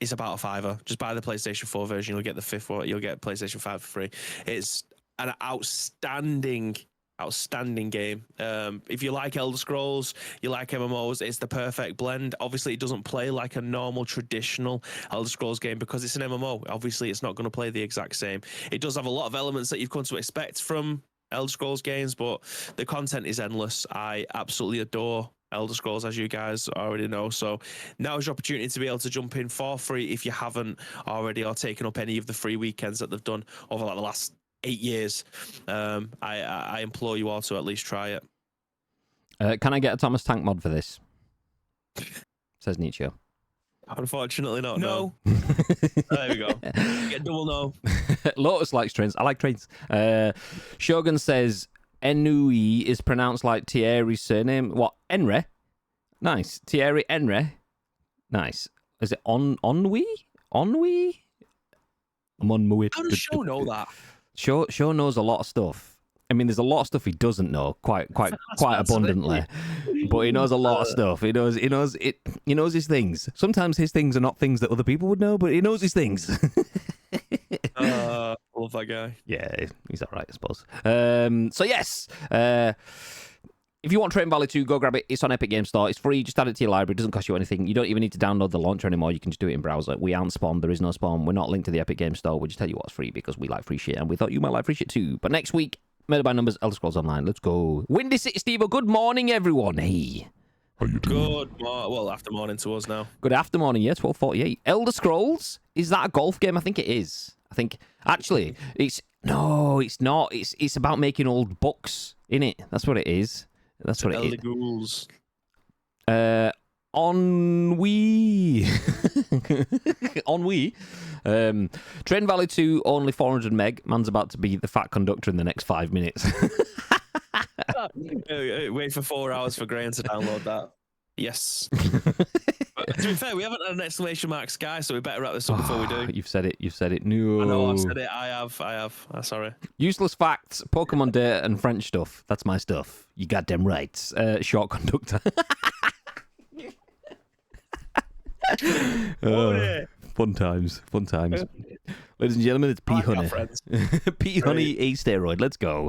it's about a $5. Just buy the PlayStation 4 version, you'll get the 5th one. You'll get PlayStation 5 for free. It's an outstanding game. If you like Elder Scrolls, you like MMOs, it's the perfect blend. Obviously, it doesn't play like a normal traditional Elder Scrolls game because it's an MMO. Obviously, it's not going to play the exact same. It does have a lot of elements that you've come to expect from Elder Scrolls games, but the content is endless. I absolutely adore Elder Scrolls, as you guys already know. So now is your opportunity to be able to jump in for free if you haven't already, or taken up any of the free weekends that they've done over like the last 8 years. I implore you all to at least try it. Can I get a Thomas Tank mod for this? Says Nietzsche. Unfortunately not. No. There we go. Get double no. Lotus likes trains. I like trains. Shogun says Enui is pronounced like Thierry's surname. What? Enre? Nice. Thierry Enre? Nice. Is it Ennui? Ennui? I'm on my way. How does Show know that? Show knows a lot of stuff. I mean, there's a lot of stuff he doesn't know quite abundantly, but he knows a lot of stuff. He knows his things. Sometimes his things are not things that other people would know, but he knows his things. Love that guy. Yeah, he's all right, I suppose. So yes, if you want Train Valley 2, go grab it. It's on Epic Games Store. It's free. Just add it to your library. It doesn't cost you anything. You don't even need to download the launcher anymore. You can just do it in browser. We aren't spawned. There is no spawn. We're not linked to the Epic Games Store. We just tell you what's free because we like free shit, and we thought you might like free shit too. But next week, Murder by Numbers, Elder Scrolls Online. Let's go. Windy City Steve. Good morning, everyone. Hey. How you doing? Well, after morning to us now. Good after morning. Yeah, 12:48. Elder Scrolls. Is that a golf game? I think it is. I think actually it's not. It's about making old books in it. That's what it is. That's what it is. Elder Ghouls. Ennui. Ennui. Train Valley 2, only 400 meg. Man's about to be the fat conductor in the next 5 minutes. Wait for 4 hours for Graham to download that. Yes. But to be fair, we haven't had an exclamation mark Sky, so we better wrap this up before we do. You've said it. No. I know I've said it. I have. Sorry. Useless facts, Pokemon data, and French stuff. That's my stuff. You got them right. Short conductor. Fun times. Ladies and gentlemen, it's P Honey. P Honey, a steroid. Let's go.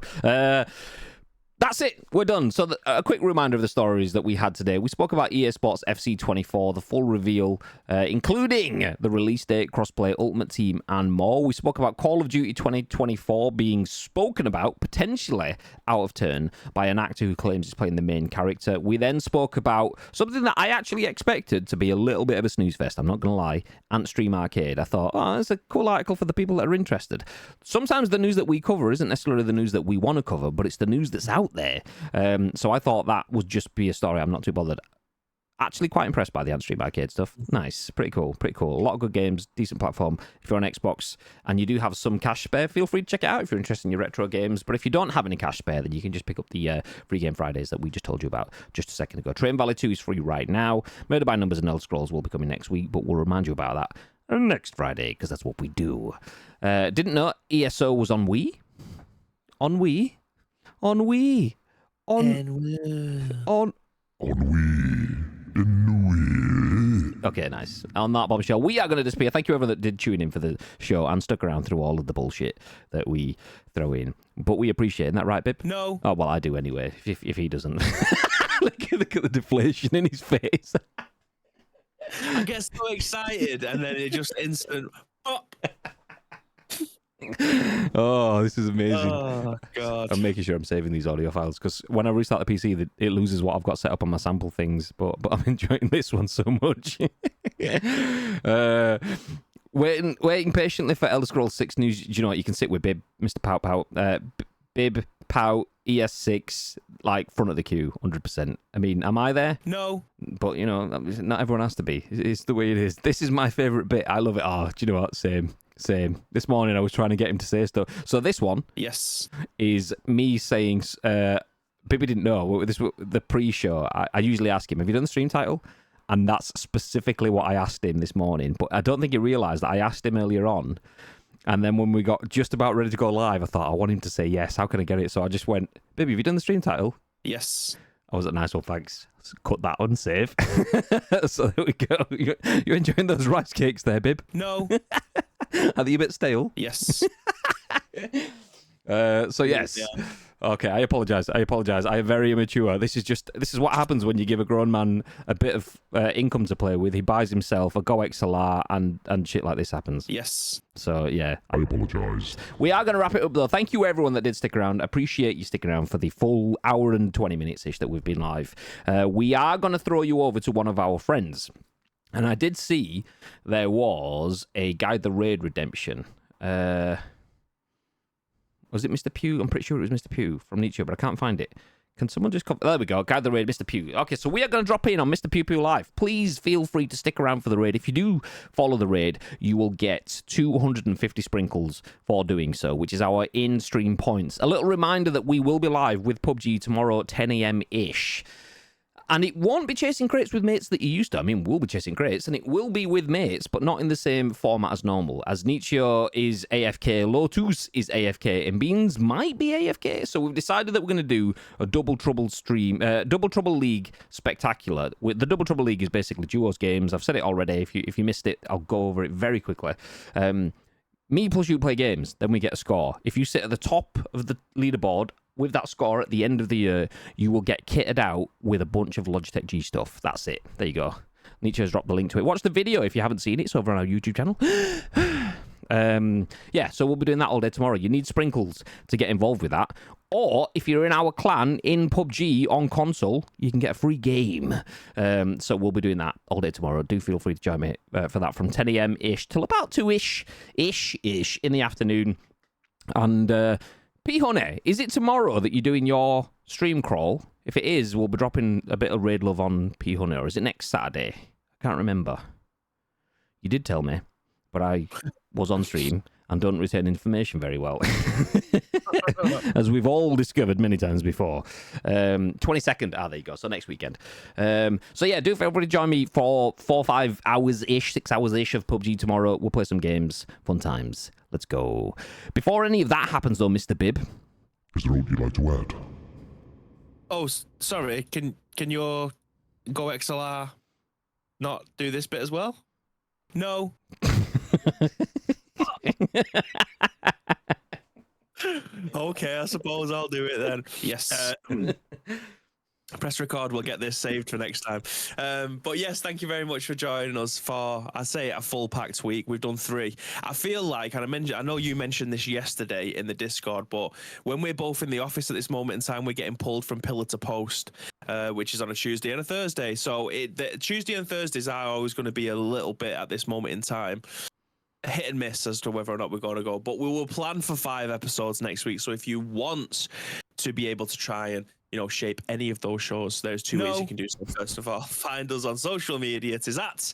That's it. We're done. So a quick reminder of the stories that we had today. We spoke about EA Sports FC 24, the full reveal, including the release date, crossplay, Ultimate Team, and more. We spoke about Call of Duty 2024 being spoken about, potentially out of turn, by an actor who claims he's playing the main character. We then spoke about something that I actually expected to be a little bit of a snooze fest. I'm not going to lie. Antstream Arcade. I thought, that's a cool article for the people that are interested. Sometimes the news that we cover isn't necessarily the news that we want to cover, but it's the news that's out there. So I thought that would just be a story. I'm not too bothered. Actually quite impressed by the Antstream Arcade stuff. Nice. Pretty cool. A lot of good games, decent platform. If you're on Xbox and you do have some cash spare, feel free to check it out if you're interested in your retro games. But if you don't have any cash spare, then you can just pick up the Free Game Fridays that we just told you about just a second ago. Train Valley 2 is free right now. Murder by Numbers and Elder Scrolls will be coming next week, but we'll remind you about that next Friday because that's what we do. Didn't know ESO was on Wii? On Wii? Okay, nice. On that bombshell, we are going to disappear. Thank you everyone that did tune in for the show and stuck around through all of the bullshit that we throw in. But we appreciate it. Isn't that right, Bib? No. Oh, well, I do anyway, if he doesn't. Look at the deflation in his face. I get so excited and then it just instant pop. Oh, this is amazing. Oh, God. I'm making sure I'm saving these audio files because when I restart the PC, it loses what I've got set up on my sample things. But I'm enjoying this one so much. Waiting patiently for Elder Scrolls 6 news. Do you know what? You can sit with Bib, Mr. Pout Pout. Bib, Pout, ES6, like front of the queue, 100%. I mean, am I there? No. But, you know, not everyone has to be. It's the way it is. This is my favourite bit. I love it. Oh, do you know what? Same. This morning I was trying to get him to say stuff. So this one, yes, is me saying, Bibby didn't know, the pre-show, I usually ask him, have you done the stream title? And that's specifically what I asked him this morning. But I don't think he realised that I asked him earlier on. And then when we got just about ready to go live, I thought, I want him to say yes. How can I get it? So I just went, Bibby, have you done the stream title? Yes. I was like, nice one, thanks. Cut that on, save. So there we go. You enjoying those rice cakes there, Bib? No. Are they a bit stale? Yes. So yes. Yeah. Okay, I apologize. I am very immature. This is what happens when you give a grown man a bit of income to play with. He buys himself a Go XLR and shit like this happens. Yes. So yeah. I apologize. We are going to wrap it up though. Thank you everyone that did stick around. Appreciate you sticking around for the full hour and 20 minutes ish that we've been live. We are going to throw you over to one of our friends. And I did see there was a Guide the Raid Redemption. Was it Mr. Pugh? I'm pretty sure it was Mr. Pugh from Nietzsche, but I can't find it. Can someone just... There we go. Guide the Raid, Mr. Pugh. Okay, so we are going to drop in on Mr. Pew Pew Live. Please feel free to stick around for the raid. If you do follow the raid, you will get 250 sprinkles for doing so, which is our in-stream points. A little reminder that we will be live with PUBG tomorrow at 10 a.m.-ish. And it won't be chasing crates with mates that you used to. I mean, we'll be chasing crates, and it will be with mates, but not in the same format as normal. As Nietzsche is AFK, Lotus is AFK, and Beans might be AFK. So we've decided that we're going to do a Double Trouble stream, Double Trouble League spectacular. The Double Trouble League is basically duos games. I've said it already. If you missed it, I'll go over it very quickly. Me plus you play games, then we get a score. If you sit at the top of the leaderboard with that score at the end of the year, you will get kitted out with a bunch of Logitech G stuff. That's it. There you go. Nietzsche has dropped the link to it. Watch the video if you haven't seen it. It's over on our YouTube channel. Yeah, so we'll be doing that all day tomorrow. You need sprinkles to get involved with that. Or if you're in our clan in PUBG on console, you can get a free game. So we'll be doing that all day tomorrow. Do feel free to join me for that from 10 a.m.-ish till about 2-ish in the afternoon. And P Honey, is it tomorrow that you're doing your stream crawl? If it is, we'll be dropping a bit of raid love on P Honey, or is it next Saturday? I can't remember. You did tell me, but I was on stream and don't retain information very well, as we've all discovered many times before. 22nd, there you go, so next weekend. So yeah, do feel free to join me for 4-5 hours-ish, 6 hours-ish of PUBG tomorrow. We'll play some games, fun times. Let's go. Before any of that happens though, Mr. Bib. Is there anything you'd like to add? Oh, sorry. Can your Go XLR not do this bit as well? No. Okay, I suppose I'll do it then. Yes. Press record. We'll get this saved for next time. But yes, thank you very much for joining us for, I'd say, a full packed week. We've done 3. I feel like, and I know you mentioned this yesterday in the Discord, but when we're both in the office at this moment in time, we're getting pulled from pillar to post, which is on a Tuesday and a Thursday. So the Tuesday and Thursdays are always going to be a little bit at this moment in time hit and miss as to whether or not we're going to go. But we will plan for 5 episodes next week. So if you want to be able to try and shape any of those shows, there's 2 ways you can do so. First of all, find us on social media. It is at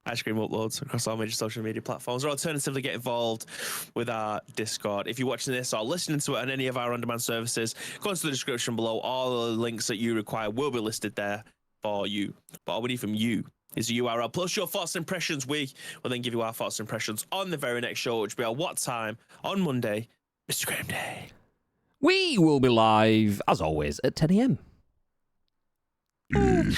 Ice Cream Uploads across all major social media platforms, or alternatively get involved with our Discord. If you're watching this or listening to it on any of our on-demand services, go into the description below. All the links that you require will be listed there for you. But all we need from you is the URL plus your thoughts and impressions. We will then give you our thoughts and impressions on the very next show, which will be at what time on Monday, Mr. Graham Day. We will be live, as always, at 10 a.m. It's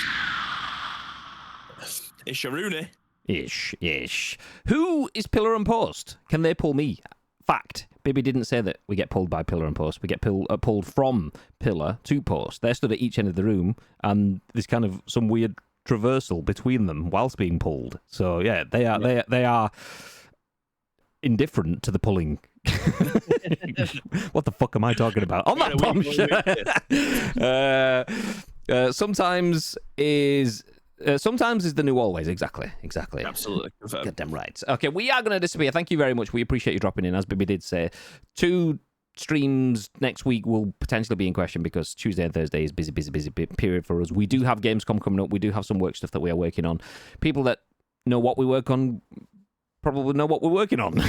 Sharuni. Ish. Who is Pillar and Post? Can they pull me? Fact. Bibby didn't say that we get pulled by Pillar and Post. We get pulled from Pillar to Post. They're stood at each end of the room, and there's kind of some weird traversal between them whilst being pulled. So yeah, they are indifferent to the pulling. What the fuck am I talking about? On that bombshell. Sometimes is the new always. Exactly. Absolutely. Get them right. Okay, we are going to disappear. Thank you very much. We appreciate you dropping in. As Bibi did say, 2 streams next week will potentially be in question because Tuesday and Thursday is busy period for us. We do have Gamescom coming up. We do have some work stuff that we are working on. People that know what we work on probably know what we're working on.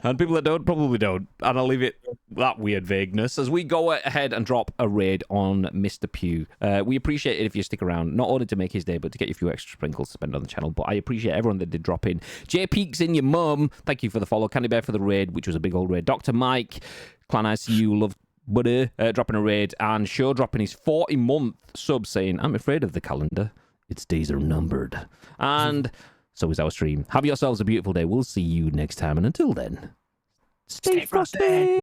And people that don't probably don't. And I'll leave it that weird vagueness as we go ahead and drop a raid on Mr. Pugh. We appreciate it if you stick around, not only to make his day, but to get you a few extra sprinkles to spend on the channel. But I appreciate everyone that did drop in. J Peaks in your mum, thank you for the follow. Candy Bear for the raid, which was a big old raid. Dr. Mike, Clan ICU, love buddy, dropping a raid, and Show dropping his 40-month sub saying, I'm afraid of the calendar. Its days are numbered. And so is our stream. Have yourselves a beautiful day. We'll see you next time. And until then, Stay frosty.